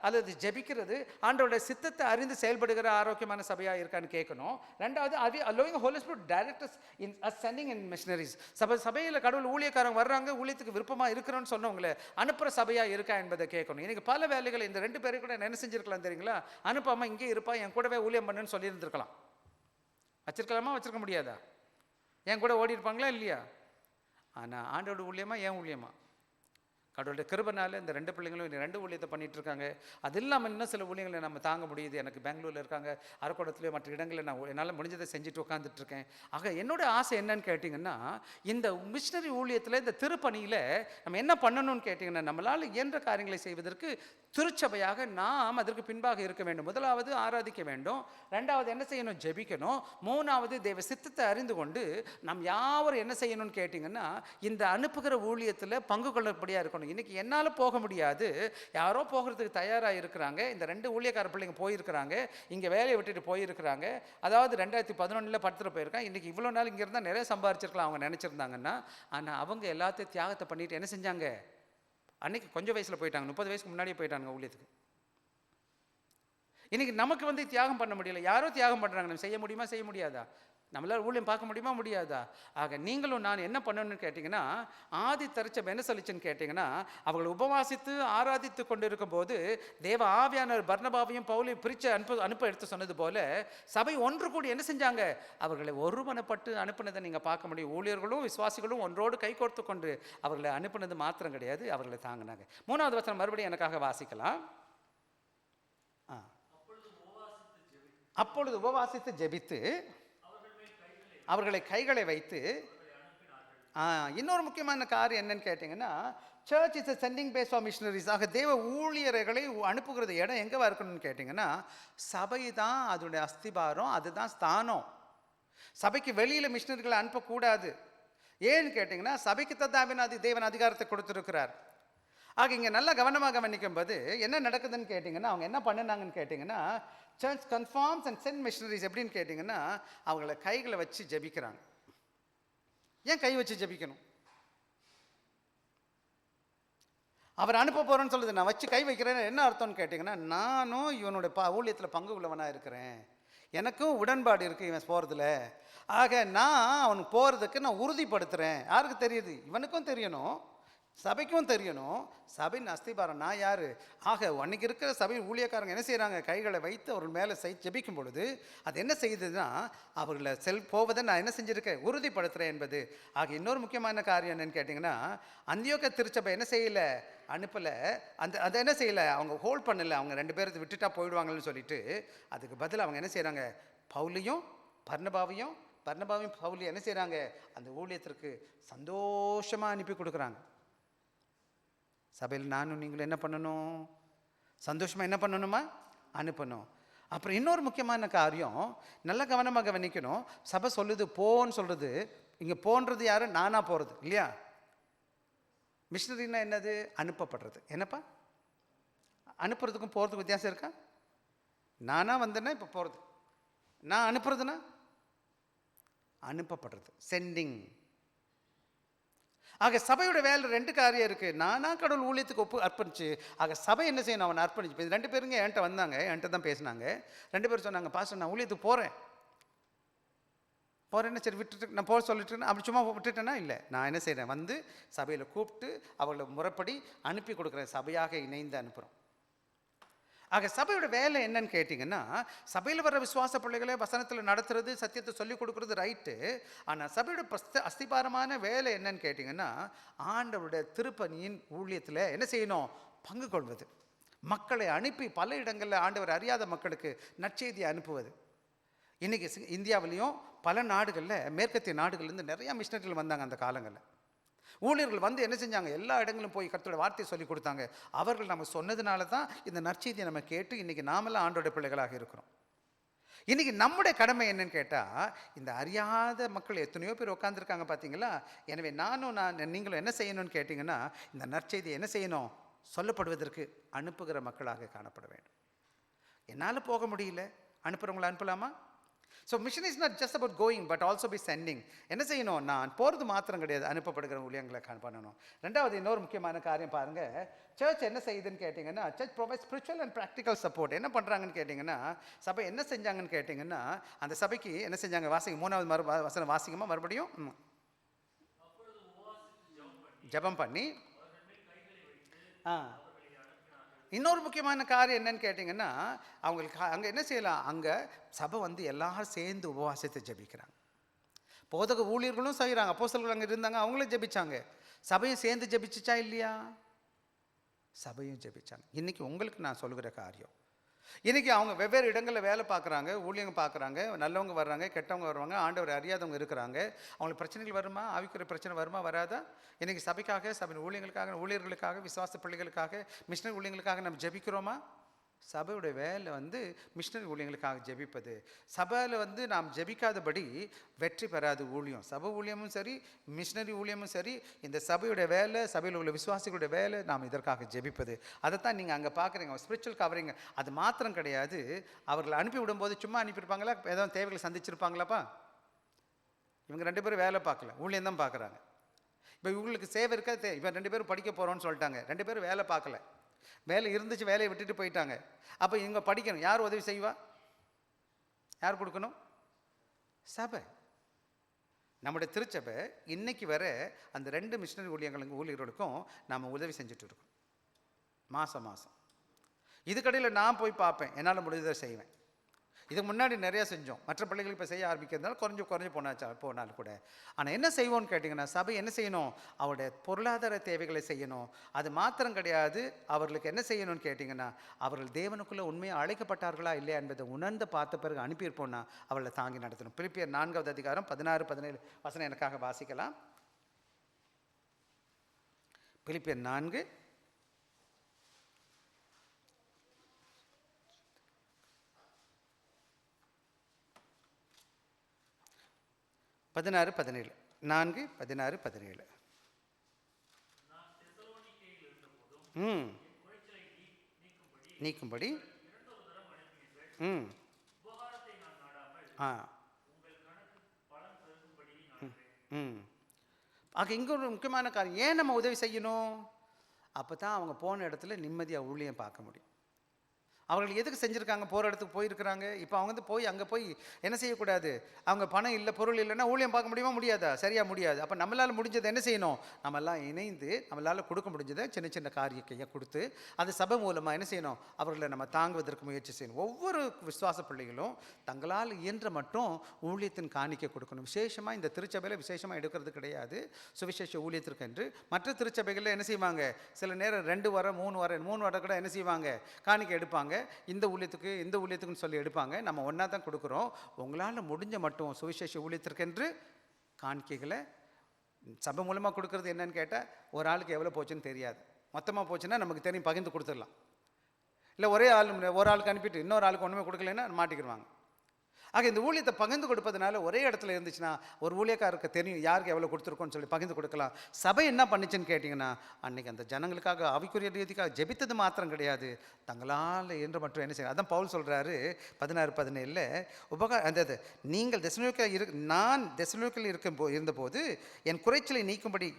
அல்லது ஜெபிக்கிறது ஆண்டோட சித்தத்தை அறிந்து செயல்படுகிற ஆரோக்கியமான சபையாக இருக்கான்னு கேட்கணும். 2வது, allowing Holy Spirit directors in sending in missionaries. சபையில் கடவுள் ஊழியக்காரங்க வர்றாங்க, ஊழியத்துக்கு விருப்பமாக இருக்கிறோன்னு சொன்னவங்களை அனுப்புகிற சபையாக இருக்கா என்பதை கேட்கணும். இன்னைக்கு பல வேலைகள் இந்த 2 பேரை கூட என்ன செஞ்சிருக்கலாம் தெரியுங்களா, அனுப்பாமல் இங்கே இருப்பா, என் கூடவே ஊழியம் பண்ணுன்னு சொல்லியிருந்திருக்கலாம். வச்சிருக்கலாமா, வச்சிருக்க முடியாதா, என் கூட ஓடி இருப்பாங்களா இல்லையா. ஆனால் ஆண்டோட ஊழியமா ஏன் ஊழியமா, கடவுளுடைய கிருபைனால இந்த 2 பிள்ளைங்களும் 2 ஊழியத்தை பண்ணிகிட்டு இருக்காங்க. அது இல்லாமல் இன்னும் சில ஊழியங்களை நம்ம தாங்க முடியுது. எனக்கு பெங்களூரில் இருக்காங்க, அரக்கோணத்துலேயே மற்ற இடங்களில் நான் என்னால் முடிஞ்சதை செஞ்சுட்டு உட்காந்துட்ருக்கேன். ஆக என்னோட ஆசை என்னன்னு கேட்டிங்கன்னா, இந்த மிஷினரி ஊழியத்தில் இந்த திருப்பணியில் நம்ம என்ன பண்ணணும்னு கேட்டிங்கன்னா, நம்மளால் இயன்ற காரியங்களை செய்வதற்கு திருச்சபையாக நாம் அதற்கு பின்பாக இருக்க வேண்டும். முதலாவது ஆராதிக்க வேண்டும், 2வது என்ன செய்யணும், ஜெபிக்கணும், 3வது தேவ சித்தத்தை அறிந்து கொண்டு நாம் யாவரும் என்ன செய்யணும்னு கேட்டிங்கன்னா, இந்த அனுப்புகிற ஊழியத்தில் பங்கு கொள்ளப்படியாக இருக்கணும். இன்னைக்கு என்னால் போக முடியாது, யாரோ போகிறதுக்கு தயாராக இருக்கிறாங்க. இந்த 2 ஊழியக்கார பிள்ளைங்க போயிருக்கிறாங்க, இங்கே வேலையை விட்டுட்டு போயிருக்கிறாங்க. அதாவது 2011 படத்தில் போயிருக்காங்க. இன்றைக்கி இவ்வளோ நாள் இங்கே இருந்தால் நிறைய சம்பாரிச்சிருக்கலாம் அவங்க நினச்சிருந்தாங்கன்னா. ஆனால் அவங்க எல்லாத்தையும் தியாகத்தை பண்ணிட்டு என்ன செஞ்சாங்க, அன்றைக்கி கொஞ்சம் வயசில் போயிட்டாங்க, 30 வயசுக்கு முன்னாடியே போயிட்டாங்க ஊழியத்துக்கு. இன்றைக்கி நமக்கு தியாகம் பண்ண முடியல, யாரோ தியாகம் பண்ணுறாங்க. நம்ம செய்ய முடியுமா, செய்ய முடியாதா, நம்மளால் ஊழியம் பார்க்க முடியுமா, முடியாதா. ஆக நீங்களும் நான் என்ன பண்ணணும்னு கேட்டிங்கன்னா, ஆதி திருச்சபை என்ன சொல்லிச்சுன்னு கேட்டிங்கன்னா, அவர்கள் உபவாசித்து ஆராதித்து கொண்டு இருக்கும் போது தேவ ஆவியானவர் பர்னபாவையும் பவுலையும் பிரித்து அனுப்ப எடுத்து சொன்னது போல சபை ஒன்று கூடி என்ன செஞ்சாங்க, அவர்களை ஒருமனப்பட்டு அனுப்பினதை நீங்கள் பார்க்க முடியும். ஊழியர்களும் விசுவாசிகளும் ஒன்றோடு கை கோர்த்து கொண்டு அவர்களை அனுப்பினது மாத்திரம் கிடையாது, அவர்களை தாங்கினாங்க. 3வது வசனம் மறுபடியும் எனக்காக வாசிக்கலாம். அப்பொழுது உபவாசித்து ஜெபித்து அவர்களை கைகளை வைத்து இன்னொரு முக்கியமான காரியம் என்னன்னு கேட்டிங்கன்னா, church is a sending base for missionaries. ஆக தேவ ஊழியர்களை அனுப்புகிறது இடம் எங்கேவா இருக்கணும்னு கேட்டிங்கன்னா, சபை தான் அதோடைய அஸ்திபாரம், அதுதான் ஸ்தானம். சபைக்கு வெளியில் மிஷனரிகளை அனுப்பக்கூடாது. ஏன்னு கேட்டிங்கன்னா, சபைக்கு தான் தேவன் அதிகாரத்தை கொடுத்துருக்கிறார். ஆக இங்கே நல்லா கவனமாக கவனிக்கும் போது என்ன நடக்குதுன்னு கேட்டிங்கன்னா, அவங்க என்ன பண்ணினாங்கன்னு கேட்டிங்கன்னா, church confirms and send missionaries எப்படின்னு கேட்டிங்கன்னா, அவங்கள கைகளை வச்சு ஜெபிக்கிறாங்க. ஏன் கை வச்சு ஜெபிக்கணும்? அவர் அனுப்ப போகிறேன்னு சொல்லுது. நான் வச்சு கை வைக்கிறேன்னு என்ன அர்த்தம்னு கேட்டிங்கன்னா, நானும் இவனுடைய ஊழியத்தில் பங்கு உள்ளவனாக இருக்கிறேன், எனக்கும் உடன்பாடு இருக்குது இவன் போகிறதுல. ஆக நான் அவனுக்கு போகிறதுக்கு நான் உறுதிப்படுத்துகிறேன். யாருக்கு தெரியுது? இவனுக்கும் தெரியணும், சபைக்கும் தெரியணும். சபையின் அஸ்திபாரம் நான் யார். ஆக அன்றைக்கி இருக்கிற சபை ஊழியக்காரங்க என்ன செய்கிறாங்க? கைகளை வைத்து அவர்கள் மேலே ஜெபிக்கும் பொழுது அது என்ன செய்யுதுன்னா, அவர்களை போவதை நான் என்ன செஞ்சுருக்கேன்? உறுதிப்படுத்துகிறேன் என்பது. ஆக இன்னொரு முக்கியமான காரியம் என்னென்னு கேட்டிங்கன்னா, அந்தியோக்க திருச்சபை என்ன செய்யலை? அனுப்பலை. அதை என்ன செய்யலை? அவங்க ஹோல்ட் பண்ணலை. அவங்க 2 பேரை விட்டுட்டா போயிடுவாங்கன்னு சொல்லிட்டு, அதுக்கு பதில் அவங்க என்ன செய்கிறாங்க? பவுலையும் பர்னபாவையும் பவுலையும் என்ன செய்கிறாங்க? அந்த ஊழியத்திற்கு சந்தோஷமாக அனுப்பி கொடுக்குறாங்க. சபையில் நானும் நீங்களும் என்ன பண்ணணும்? சந்தோஷமாக என்ன பண்ணணுமா? அனுப்பணும். அப்புறம் இன்னொரு முக்கியமான காரியம் நல்லா கவனமாக கவனிக்கணும். சபை சொல்லுது போன்னு சொல்கிறது. இங்கே போன்றது யார்? நானாக போகிறது இல்லையா? மிஷனரின்னா என்னது? அனுப்பப்படுறது. என்னப்பா அனுப்புறதுக்கும் போகிறதுக்கும் வித்தியாசம் இருக்கா? நானாக வந்தேன்னா இப்போ போகிறது, நான் அனுப்புறதுன்னா அனுப்பப்படுறது, சென்டிங். ஆக சபையோட வேலை 2 காரியம் இருக்குது. நானா கடவுள் ஊழியத்துக்கு அர்ப்பணிச்சு, ஆக சபை என்ன செய்யணும்? அவனை அர்ப்பணிச்சு. இப்போ 2 பேருங்க என்கிட்ட வந்தாங்க, என்கிட்ட தான் பேசினாங்க. 2 பேர் சொன்னாங்க, பாஸ்டர் நான் ஊழியத்துக்கு போகிறேன்னு. சரி விட்டுட்டு நான் போக சொல்லிட்டு அப்படி சும்மா விட்டுட்டேன்னா இல்லை, நான் என்ன செய்கிறேன்? வந்து சபையில் கூப்பிட்டு அவளை முறைப்படி அனுப்பி கொடுக்குறேன். சபையாக இணைந்து அனுப்புகிறோம். ஆக சபையோட வேலை என்னன்னு கேட்டிங்கன்னா, சபையில் வர்ற விசுவாச பிள்ளைகளை வசனத்தில் நடத்துறது, சத்தியத்தை சொல்லிக் கொடுக்குறது ரைட்டு. ஆனால் சபையோட அஸ்திபாரமான வேலை என்னன்னு கேட்டிங்கன்னா, ஆண்டவருடைய திருப்பணியின் ஊழியத்தில் என்ன செய்யணும்? பங்கு கொள்வது. மக்களை அனுப்பி பல இடங்களில் ஆண்டவர் அறியாத மக்களுக்கு நற்செய்தியை அனுப்புவது. இன்றைக்கி இந்தியாவிலையும் பல நாடுகளில், மேற்கத்திய நாடுகள்லேருந்து நிறையா மிஷனரிகள் வந்தாங்க. அந்த காலங்களில் ஊழியர்கள் வந்து என்ன செஞ்சாங்க? எல்லா இடங்களும் போய் கர்த்தருடைய வார்த்தையை சொல்லி கொடுத்தாங்க. அவர்கள் நம்ம சொன்னதுனால தான் இந்த நற்செய்தியை நம்ம கேட்டு இன்றைக்கி நாமெல்லாம் ஆண்டோடைய பிள்ளைகளாக இருக்கிறோம். இன்றைக்கி நம்முடைய கடமை என்னன்னு கேட்டால், இந்த அறியாத மக்கள் எத்தனையோ பேர் உட்காந்துருக்காங்க பார்த்தீங்களா? எனவே நீங்களும் என்ன செய்யணும்னு கேட்டிங்கன்னா, இந்த நற்செய்தியை என்ன செய்யணும்? சொல்லப்படுவதற்கு அனுப்புகிற மக்களாக காணப்பட வேண்டும். என்னால் போக முடியல, அனுப்புகிறவங்களை அனுப்பலாமா? So mission is not just about going but also be sending. என்ன செய்யணும்? நான் போகிறது மாத்திரம் கிடையாது, அனுப்பப்படுகிற ஊழியங்களை பண்ணணும். 2வது இன்னொரு முக்கியமான காரியம் பாருங்கள். சர்ச் என்ன செய்யுதுன்னு கேட்டிங்கன்னா, church provide spiritual and practical support. என்ன பண்ணுறாங்கன்னு கேட்டிங்கன்னா, சபை என்ன செஞ்சாங்கன்னு கேட்டிங்கன்னா, அந்த சபைக்கு என்ன செஞ்சாங்க? வாசிங்க 3வது வசனம் வாசிங்கம்மா மறுபடியும். ஜெபம் பண்ணி இன்னொரு முக்கியமான காரியம் என்னன்னு கேட்டிங்கன்னா, அவங்களுக்கு அங்கே என்ன செய்யலாம்? அங்கே சபை வந்து எல்லாரும் சேர்ந்து உபவாசத்தை ஜெபிக்கிறாங்க. போதக ஊழியர்களும் செய்கிறாங்க. அப்போஸ்தலர்கள் அங்கே இருந்தாங்க, அவங்களும் ஜெபிச்சாங்க. சபையும் சேர்ந்து ஜெபிச்சிச்சா இல்லையா? சபையும் ஜெபிச்சாங்க. இன்றைக்கி உங்களுக்கு நான் சொல்லுகிற காரியம், இன்றைக்கி அவங்க வெவ்வேறு இடங்களில் வேலை பார்க்குறாங்க, ஊழியங்க பார்க்குறாங்க, நல்லவங்க வர்றாங்க, கெட்டவங்க வருவாங்க, ஆண்டவர் அறியாதவங்க இருக்கிறாங்க. அவங்களுக்கு பிரச்சனைகள் வருமா? ஆவிக்குரிய பிரச்சனை வருமா? வராதா? இன்றைக்கி சபைக்காக, சபையின் ஊழியர்களுக்காக, ஊழியர்களுக்காக, விசுவாச பிள்ளைகளுக்காக, மிஷனரி ஊழியங்களுக்காக நம்ம ஜெபிக்கிறோமா? சபையுடைய வேலை வந்து மிஷனரி ஊழியங்களுக்காக ஜெபிப்பது. சபையில் வந்து நாம் ஜெபிக்காதபடி வெற்றி பெறாது ஊழியம். சபை ஊழியமும் சரி, மிஷனரி ஊழியமும் சரி, இந்த சபையுடைய வேலை, சபையில் உள்ள விசுவாசிகளுடைய வேலை நாம் இதற்காக ஜெபிப்பது. அதைத்தான் நீங்கள் அங்கே பார்க்குறீங்க, ஸ்பிரிச்சுவல் கவரிங். அது மாத்திரம் கிடையாது, அவர்களை அனுப்பி விடும்போது சும்மா அனுப்பியிருப்பாங்களா? ஏதாவது தேவைகளை சந்திச்சிருப்பாங்களாப்பா? இவங்க 2 பேரும் வேலை பார்க்கல, ஊழியம் தான் பார்க்குறாங்க. இப்போ இவங்களுக்கு சேவை இருக்கா? இப்போ 2 பேரும் படிக்க போகிறோன்னு சொல்லிட்டாங்க, 2 பேரும் வேலை பார்க்கல, வேலை இருந்துச்சு, வேலையை விட்டுட்டு போயிட்டாங்க. அப்போ இவங்க படிக்கணும், யார் உதவி செய்வா? யார் கொடுக்கணும்? சபை. நம்முடைய திருச்சபை இன்னைக்கு வர அந்த 2 மிஷனரி ஊழியர்களுக்கும் நாம் உதவி செஞ்சுட்டு இருக்கோம் மாதம். இதுக்கடையில் நான் போய் பார்ப்பேன், என்னால் முடிஞ்சதை செய்வேன். இதுக்கு முன்னாடி நிறையா செஞ்சோம், மற்ற பிள்ளைகளுக்கு இப்போ செய்ய ஆரம்பிக்கிறதுனால குறைஞ்சு போனாலும் கூட. ஆனால் என்ன செய்வோம்னு கேட்டிங்கன்னா, சபை என்ன செய்யணும்? அவருடைய பொருளாதார தேவைகளை செய்யணும். அது மாத்திரம் கிடையாது, அவர்களுக்கு என்ன செய்யணும்னு கேட்டிங்கன்னா, அவர்கள் தேவனுக்குள்ளே உண்மையாக அழைக்கப்பட்டார்களா இல்லையா என்பதை உணர்ந்து பார்த்த பிறகு அனுப்பியிருப்போம்னா அவளை தாங்கி நடத்தணும். பிலிப்பியர் 4வது அதிகாரம் 16-17 வசனம் எனக்காக வாசிக்கலாம். பிலிப்பியர் 4 16-17. 4:16-17. நீக்கும்படி ஆ ஆக இங்கே ஒரு முக்கியமான காரியம், ஏன் நம்ம உதவி செய்யணும்? அப்போ தான் அவங்க போன இடத்துல நிம்மதியாக ஊழியம் பார்க்க முடியும். அவர்கள் எதுக்கு செஞ்சுருக்காங்க? போகிற இடத்துக்கு போயிருக்கிறாங்க. இப்போ அவங்க வந்து அங்கே போய் என்ன செய்யக்கூடாது? அவங்க பணம் இல்லை, பொருள் இல்லைன்னா ஊழியம் பார்க்க முடியுமா? முடியாதா? சரியாக முடியாது. அப்போ நம்மளால் முடிஞ்சதை என்ன செய்யணும்? நம்மெல்லாம் இணைந்து நம்மளால் கொடுக்க முடிஞ்சதை சின்ன சின்ன காரியக்கையை கொடுத்து அது சபை மூலமாக என்ன செய்யணும்? அவர்களை நம்ம தாங்குவதற்கு முயற்சி செய்யணும். ஒவ்வொரு விசுவாச பிள்ளைகளும் தங்களால் இயன்ற மட்டும் ஊழியத்தின் காணிக்கை கொடுக்கணும். விசேஷமாக இந்த திருச்சபையில் விசேஷமாக எடுக்கிறது கிடையாது, சுவிசேஷ ஊழியத்திற்கு என்று. மற்ற திருச்சபைகளில் என்ன செய்வாங்க? சில நேரம் 2 வாரம் 3 வாரம் கூட என்ன செய்வாங்க? காணிக்கை எடுப்பாங்க. இந்த ஊழியத்துக்குன்னு சொல்லி எடுப்பாங்க. நம்ம ஒன்றா தான் கொடுக்குறோம். உங்களால் முடிஞ்ச மட்டும் சுவிசேஷ ஊழியத்திற்கென்று காணிக்கைகளை சபை மூலமாக கொடுக்குறது. என்னன்னு கேட்டால், ஒரு ஆளுக்கு எவ்வளோ போச்சுன்னு தெரியாது. மொத்தமாக போச்சுன்னா நமக்கு தெரியும், பகிர்ந்து கொடுத்துடலாம். இல்லை ஒரு ஆளுக்கு அனுப்பிட்டு இன்னொரு ஆளுக்கு ஒன்றுமே கொடுக்கலன்னா மாட்டிக்கிடுவாங்க. ஆக இந்த ஊழியத்தை பகிர்ந்து கொடுப்பதனால ஒரே இடத்துல இருந்துச்சுன்னா ஒரு ஊழியக்காரருக்கு தெரியும் யாருக்கு எவ்வளோ கொடுத்துருக்கோன்னு சொல்லி பகிர்ந்து கொடுக்கலாம். சபை என்ன பண்ணிச்சுன்னு கேட்டிங்கன்னா, அன்றைக்கி அந்த ஜனங்களுக்காக ஆவிக்குரிய ரீதிக்காக ஜெபித்தது மாத்திரம் கிடையாது, தங்களால் என்று மட்டும் என்ன செய்யணும். அதான் பவுல் சொல்கிறாரு 16-17 அந்த நீங்கள் நான் தெசலோனிக்கேயில் இருந்தபோது என் குறைச்சலை நீக்கும்படி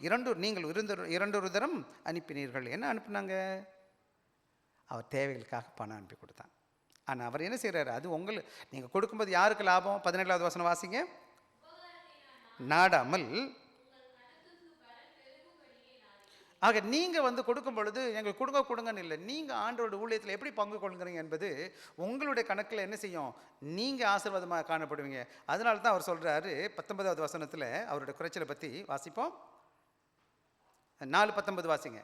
நீங்கள் 2 தரம் அனுப்பினீர்கள். என்ன அனுப்புனாங்க? அவர் தேவைகளுக்காக பணம் அனுப்பி கொடுத்தாங்க. ஆனால் அவர் என்ன செய்கிறாரு? அது நீங்கள் கொடுக்கும்போது யாருக்கு லாபம்? 17வது வசனம் வாசிங்க. நாடாமல். ஆக நீங்கள் கொடுக்கும் பொழுது எங்களுக்கு கொடுங்கன்னு இல்லை, நீங்கள் ஆண்டவருடைய ஊழியத்தில் எப்படி பங்கு கொள்கிறீங்க என்பது உங்களுடைய கணக்கில் என்ன செய்யும்? நீங்கள் ஆசீர்வாதமாக காணப்படுவீங்க. அதனால தான் அவர் சொல்கிறாரு 19வது வசனத்தில் அவருடைய குறைச்சலை பற்றி வாசிப்போம். 4:19 வாசிங்க.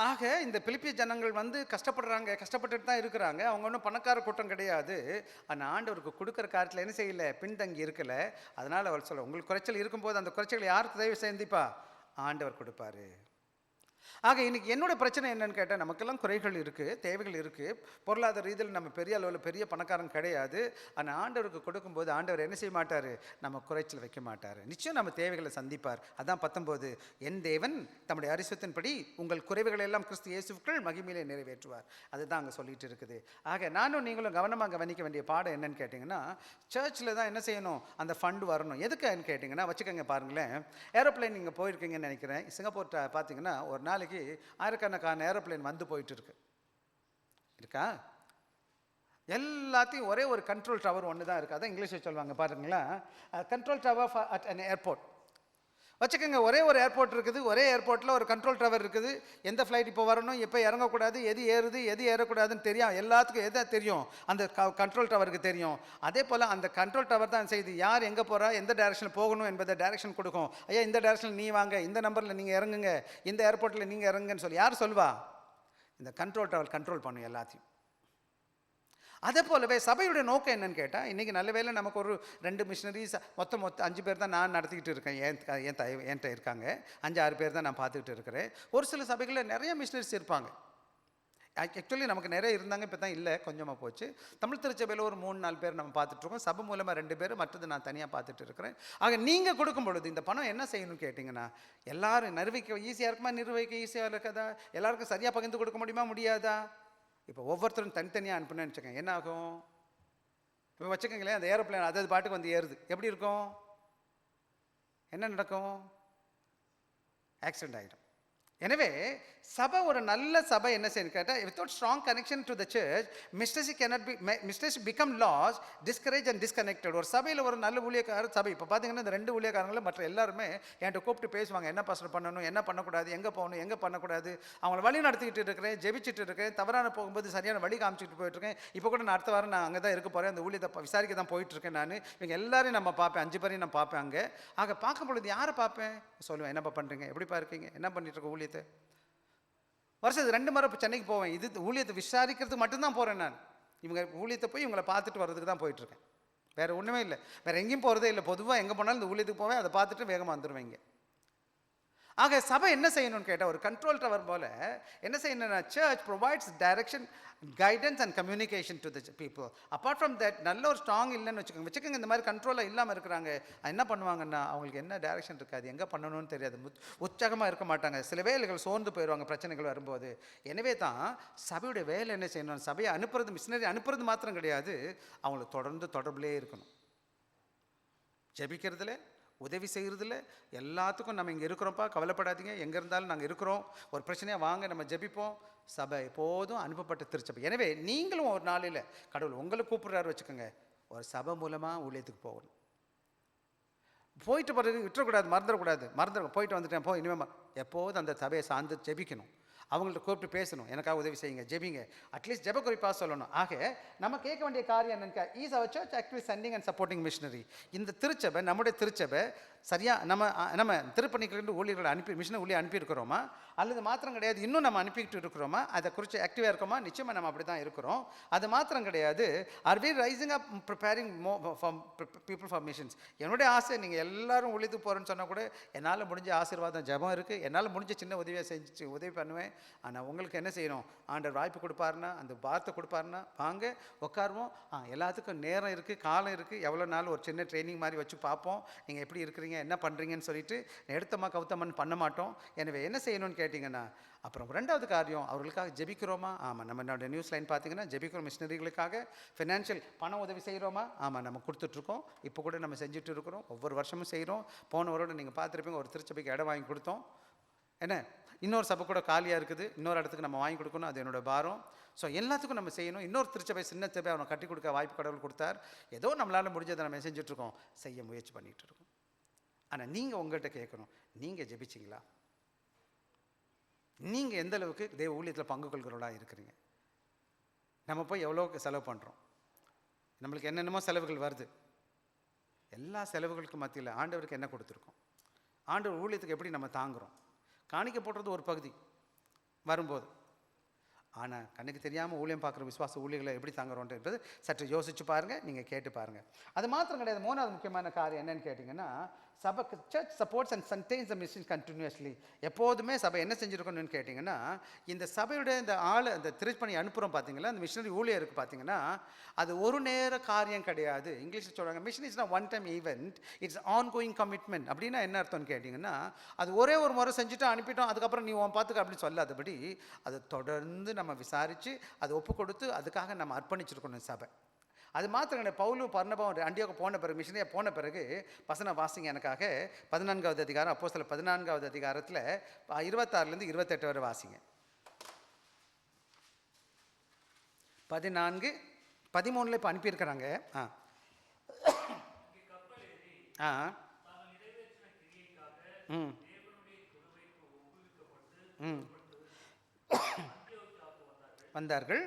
ஆக இந்த பிலிப்பிய ஜனங்கள் கஷ்டப்பட்டுட்டு தான் இருக்கிறாங்க. அவங்க ஒன்றும் பணக்கார கூட்டம் கிடையாது. ஆனால் ஆண்டவருக்கு கொடுக்குற காரியத்தில் என்ன செய்யலை? பின்தங்கி இருக்கலை. அதனால் அவர் சொல்ல, உங்களுக்கு குறைச்சல் இருக்கும்போது அந்த குறைச்சல் யாருக்கு தயவு சேர்ந்திப்பா? ஆண்டவர் கொடுப்பாரு. ஆக இன்றைக்கி என்னோடய பிரச்சனை என்னன்னு கேட்டால், நமக்கெல்லாம் குறைகள் இருக்குது, தேவைகள் இருக்குது. பொருளாதார ரீதியில் நம்ம பெரிய அளவில் பெரிய பணக்காரன் கிடையாது. ஆனால் ஆண்டவருக்கு கொடுக்கும்போது ஆண்டவர் என்ன செய்ய மாட்டார்? நம்ம குறைச்சல் வைக்க மாட்டார். நிச்சயம் நம்ம தேவைகளை சந்திப்பார். அதான் 19, என் தேவன் தம்முடைய அரிசத்தின்படி உங்கள் குறைவுகளை எல்லாம் கிறிஸ்து இயேசுவுக்குள் மகிமையிலே நிறைவேற்றுவார். அதுதான் அங்கே சொல்லிட்டு இருக்குது. ஆக நானும் நீங்களும் கவனமாக கவனிக்க வேண்டிய பாடம் என்னன்னு கேட்டிங்கன்னா, சர்ச்சில் தான் என்ன செய்யணும்? அந்த ஃபண்டு வரணும். எதுக்குன்னு கேட்டிங்கன்னா, வச்சுக்கோங்க, பாருங்களேன், ஏரோப்ளைன் நீங்கள் போயிருக்கீங்கன்னு நினைக்கிறேன். சிங்கப்பூர் பார்த்தீங்கன்னா ஒரு நாளைக்கு ஆயிரக்கணக்கான ஏரோப்ளைன் வந்து போயிட்டு இருக்கா? எல்லாத்தையும் ஒரே ஒரு கண்ட்ரோல் டவர் ஒன்று தான் இருக்குது. அதான் இங்கிலீஷில் சொல்லுவாங்க பாருங்களா, control tower at an airport. வச்சுக்கோங்க, ஒரே ஒரு ஏர்போர்ட் இருக்குது. ஒரே ஏர்போர்ட்டில் ஒரு கண்ட்ரோல் டவர் இருக்குது. எந்த ஃப்ளைட் இப்போ வரணும், எப்போ இறங்கக்கூடாது, எது ஏறுது எது ஏறக்கூடாதுன்னு தெரியும். எல்லாத்துக்கும் எதை தெரியும்? அந்த கண்ட்ரோல் டவருக்கு தெரியும். அதே போல் அந்த கண்ட்ரோல் டவர் தான் செய்து யார் எங்கே போகிறா, எந்த டைரெக்ஷனில் போகணும் என்பதை டைரெக்ஷன் கொடுக்கும். ஐயா, இந்த டைரெக்ஷனில் நீ வாங்க, இந்த நம்பரில் நீங்கள் இறங்குங்க, இந்த ஏர்போர்ட்டில் நீங்கள் இறங்குங்கன்னு சொல்லி யார் சொல்வா? இந்த கண்ட்ரோல் டவர் கண்ட்ரோல் பண்ணும் எல்லாத்தையும். அதே போலவே சபையுடைய நோக்கம் என்னன்னு கேட்டால், இன்றைக்கி நல்ல வேலை நமக்கு ஒரு 2 மிஷினரிஸ், மொத்தம் 5 பேர் தான் நான் நடத்திக்கிட்டு இருக்கேன். என்கிட்ட இருக்காங்க 5-6 பேர் தான் நான் பார்த்துக்கிட்டு இருக்கிறேன். ஒரு சில சபைகளில் நிறைய மிஷினரிஸ் இருப்பாங்க. ஆக்சுவலி நமக்கு நிறைய இருந்தாங்க, இப்போ தான் இல்லை, கொஞ்சமாக போச்சு. தமிழ் திருச்சபையில் ஒரு 3-4 பேர் நம்ம பார்த்துட்ருக்கோம். சபை மூலமாக 2 பேர், மற்றது நான் தனியாக பார்த்துட்டு இருக்கிறேன். ஆக நீங்கள் கொடுக்கும் பொழுது இந்த பணம் என்ன செய்யணும்னு கேட்டிங்கன்னா, எல்லோரும் நிர்வகிக்க ஈஸியாக இருக்குமா? நிர்வகிக்க ஈஸியாக இருக்காதா? எல்லாருக்கும் சரியாக பகிர்ந்து கொடுக்க முடியுமா? முடியாதா? இப்போ ஒவ்வொருத்தரும் தனித்தனியாக அனுப்புனேன்னு வச்சுக்கோங்க, என்ன ஆகும்? இப்போ வச்சுக்கோங்களேன், அந்த ஏரோப்ளைன் அது பாட்டுக்கு வந்து ஏறுது, எப்படி இருக்கும்? என்ன நடக்கும்? ஆக்சிடென்ட் ஆகிடும். எனவே சபை ஒரு நல்ல சபை என்ன செய்யணும் கேட்டால், without strong connection to the church mistakes become lost, discourage and disconnected. ஒரு சபையில் ஒரு நல்ல ஊழியக்காரர் சபை, இப்போ பார்த்தீங்கன்னா இந்த 2 ஊழியக்காரங்களும் மற்ற எல்லாருமே என்கிட்ட கூப்பிட்டு பேசுவாங்க, என்ன பாஸ்டர் பண்ணணும், என்ன பண்ணக்கூடாது, எங்கே போகணும், எங்கே பண்ணக்கூடாது. அவங்கள வழி நடத்திக்கிட்டு இருக்கிறேன், ஜெபிச்சுட்டு இருக்கேன், தவறான போகும்போது சரியான வழி காமிச்சிட்டு போயிட்டுருக்கேன். இப்போ கூட நான் அடுத்த வாரம் நான் அங்கே தான் இருக்க போகிறேன், அந்த ஊழியத்தை விசாரிக்க தான் போயிட்டுருக்கேன். நான் இவங்க எல்லாரையும் நம்ம பார்ப்பேன், 5 பேரையும் நான் பார்ப்பேன் அங்கே. ஆக பார்க்கும் பொழுது யாரை பார்ப்பேன்? சொல்லுவேன், என்னப்பா பண்ணுறீங்க, எப்படிப்பா இருக்கீங்க, என்ன பண்ணிட்டு இருக்க ஊழியத்தை. வருஷத்துக்கு 2 முறை இப்போ சென்னைக்கு போவேன். இது ஊழியத்தை விசாரிக்கிறதுக்கு மட்டும்தான் போகிறேன் நான். இவங்க ஊழியத்தை போய் இவங்களை பார்த்துட்டு வர்றதுக்கு தான் போயிட்டுருக்கேன். வேறு ஒன்றுமே இல்லை, வேறு எங்கேயும் போகிறதே இல்லை. பொதுவாக எங்கே போனாலும் இந்த ஊழியத்துக்கு போவேன், அதை பார்த்துட்டு வேகமாக வந்துடுவேங்க. ஆக சபை என்ன செய்யணும்னு கேட்டால், ஒரு கண்ட்ரோல் டவர் போல் என்ன செய்யணும்னா, church provides direction, guidance and communication to the people. Apart from that, நல்ல ஒரு ஸ்ட்ராங் இல்லைன்னு வச்சுக்கோங்க, இந்த மாதிரி கண்ட்ரோலாக இல்லாமல் இருக்கிறாங்க, என்ன பண்ணுவாங்கன்னா, அவங்களுக்கு என்ன டைரக்ஷன் இருக்காது, எங்கே பண்ணணும்னு தெரியாது, உற்சாகமாக இருக்க மாட்டாங்க, சில வேலைகள் சோர்ந்து போயிடுவாங்க பிரச்சனைகள் வரும்போது. எனவே தான் சபையுடைய வேலை என்ன செய்யணும், சபையை அனுப்புறது, மிஷினரி அனுப்புறது மாத்திரம் கிடையாது, அவங்களை தொடர்ந்து தொடர்பிலே இருக்கணும். ஜெபிக்கிறதுல, உதவி செய்கிறதுல, எல்லாத்துக்கும் நம்ம இங்கே இருக்கிறோம்ப்பா, கவலைப்படாதீங்க, எங்கே இருந்தாலும் நாங்கள் இருக்கிறோம், ஒரு பிரச்சனையாக வாங்க நம்ம ஜெபிப்போம். சபை எப்போதும் அனுப்பப்பட்ட திருச்சபை. எனவே நீங்களும் ஒரு நாளில் கடவுள் உங்களை கூப்பிட்றாரு வச்சுக்கோங்க, ஒரு சபை மூலமாக ஊழியத்துக்கு போகணும். போயிட்டு பிறகு விட்டுறக்கூடாது, மறந்துடக்கூடாது, போயிட்டு வந்துட்டேன் இனிமேல் எப்போதும் அந்த சபையை சார்ந்து ஜெபிக்கணும். அவங்கள்ட்ட கூப்பிட்டு பேசணும், எனக்காக உதவி செய்யுங்க, ஜெபிங்க, அட்லீஸ்ட் ஜெப குறிப்பாக சொல்லணும். ஆக நம்ம கேட்க வேண்டிய காரியம் என்னன்னு, is our church actually sending and supporting missionary? இந்த திருச்சபை, நம்முடைய திருச்சபை சரியாக நம்ம திருப்பணிக்கு ஊழியர்களை மிஷினை ஊழியர் அனுப்பியிருக்கிறோமா, அல்லது மாத்திரம் கிடையாது இன்னும் நம்ம அனுப்பிக்கிட்டு இருக்கிறோமா, அதை குறித்து ஆக்டிவாக இருக்கோமா? நிச்சயமாக நம்ம அப்படி தான் இருக்கிறோம். அது மாத்திரம் கிடையாது, are we raising up preparing people for missions? என்னுடைய ஆசை, நீங்கள் எல்லாரும் ஊழியத்துக்கு போகிறேன்னு சொன்னால் கூட என்னால் முடிஞ்ச ஆசீர்வாதம் ஜெபம் இருக்குது, என்னால் முடிஞ்ச சின்ன உதவியாக செஞ்சு உதவி பண்ணுவேன். ஆனால் உங்களுக்கு என்ன செய்யணும், ஆண்டவர் வாய்ப்பு கொடுப்பாருன்னா, அந்த வார்த்தை கொடுப்பாருன்னா வாங்க உட்காருவோம். எல்லாத்துக்கும் நேரம் இருக்குது, காலம் இருக்குது, எவ்வளோ நாள் ஒரு சின்ன ட்ரைனிங் மாதிரி வச்சு பார்ப்போம், நீங்கள் எப்படி இருக்கிறீங்க, என்ன பண்ணுறீங்கன்னு சொல்லிட்டு எடுத்தமா கவுத்தமான்னு பண்ண மாட்டோம். எனவே என்ன செய்யணும்னு கேட்டிங்கன்னா, அப்புறம் ரெண்டாவது காரியம், அவர்களுக்காக ஜெபிக்கிறோமா? ஆமாம், நம்ம என்னோட நியூஸ் லைன் பார்த்தீங்கன்னா, ஜெபிக்கிறோம் மிஷினரிகளுக்காக. ஃபினான்ஷியல் பண உதவி செய்கிறோமா? ஆமாம், நம்ம கொடுத்துட்ருக்கோம், இப்போ கூட நம்ம செஞ்சுட்டு இருக்கிறோம், ஒவ்வொரு வருஷமும் செய்கிறோம். போன வருடம் நீங்கள் பார்த்துருப்பீங்க, ஒரு திருச்சபைக்கு இடம் வாங்கி கொடுத்தோம். என்ன, இன்னொரு சபை கூட காலியாக இருக்குது, இன்னொரு இடத்துக்கு நம்ம வாங்கி கொடுக்கணும், அது என்னோடய பாரம். ஸோ எல்லாத்துக்கும் நம்ம செய்யணும். இன்னொரு திருச்சபை, சின்ன சபை, அவனை கட்டி கொடுக்க வாய்ப்பு கடவுள் கொடுத்தார். ஏதோ நம்மளால் முடிஞ்சதை நம்ம செஞ்சுட்ருக்கோம், செய்ய முயற்சி பண்ணிகிட்டு இருக்கோம். ஆனால் நீங்கள் உங்கள்கிட்ட கேட்கணும், நீங்கள் ஜெபிச்சிங்களா? நீங்கள் எந்த அளவுக்கு தேவ ஊழியத்தில் பங்கு கொள்கிறவர்களாக இருக்கிறீங்க? நம்ம போய் எவ்வளோ செலவு பண்ணுறோம்? நம்மளுக்கு என்னென்னமோ செலவுகள் வருது. எல்லா செலவுகளுக்கு மத்தியில் ஆண்டவருக்கு என்ன கொடுத்துருக்கோம்? ஆண்டவர் ஊழியத்துக்கு எப்படி நம்ம தாங்குகிறோம்? காணிக்க போடுறது ஒரு பகுதி வரும்போது, ஆனால் கண்ணுக்கு தெரியாமல் ஊழியம் பார்க்குற விசுவாச ஊழியர்களை எப்படி தாங்குறோன்றது என்பது சற்று யோசிச்சு பாருங்கள், நீங்கள் கேட்டு பாருங்கள். அது மாத்திரம் கிடையாது, மூணாவது முக்கியமான காரியம் என்னன்னு கேட்டிங்கன்னா, சபை church supports and sustains the mission continuously. எப்போதுமே சபை என்ன செஞ்சுருக்கணும்னு கேட்டிங்கன்னா, இந்த சபையுடைய இந்த அந்த திருப்பணி அனுப்புகிறோம் பார்த்தீங்களா, அந்த மிஷனரி ஊழியருக்கு பார்த்தீங்கன்னா, அது ஒரு நேர காரியம் கிடையாது. இங்கிலீஷில் சொல்கிறாங்க, mission is not one time event, it's on going commitment. அப்படின்னா என்ன அர்த்தம்னு கேட்டிங்கன்னா, அது ஒரே ஒரு முறை செஞ்சுட்டு அனுப்பிட்டோம், அதுக்கப்புறம் நீ பார்த்துக்க அப்படின்னு சொல்லாதபடி, அதை தொடர்ந்து நம்ம விசாரித்து அதை ஒப்பு கொடுத்து அதுக்காக நம்ம அர்ப்பணிச்சிருக்கணும் சபை. அது மாத்திரம் கிடையாது, பவுலும் பர்னபாவும் அண்டியோக்கு போன பிறகு, மிஷனரியாக போன பிறகு, வசனம் வாசிங்க எனக்காக, 14வது அதிகாரம், அப்போஸ்தலர் 14வது அதிகாரத்தில் 26லேருந்து 28 வரை வாசிங்க. 14, 13 இப்போ அனுப்பியிருக்கிறாங்க. வந்தார்கள்.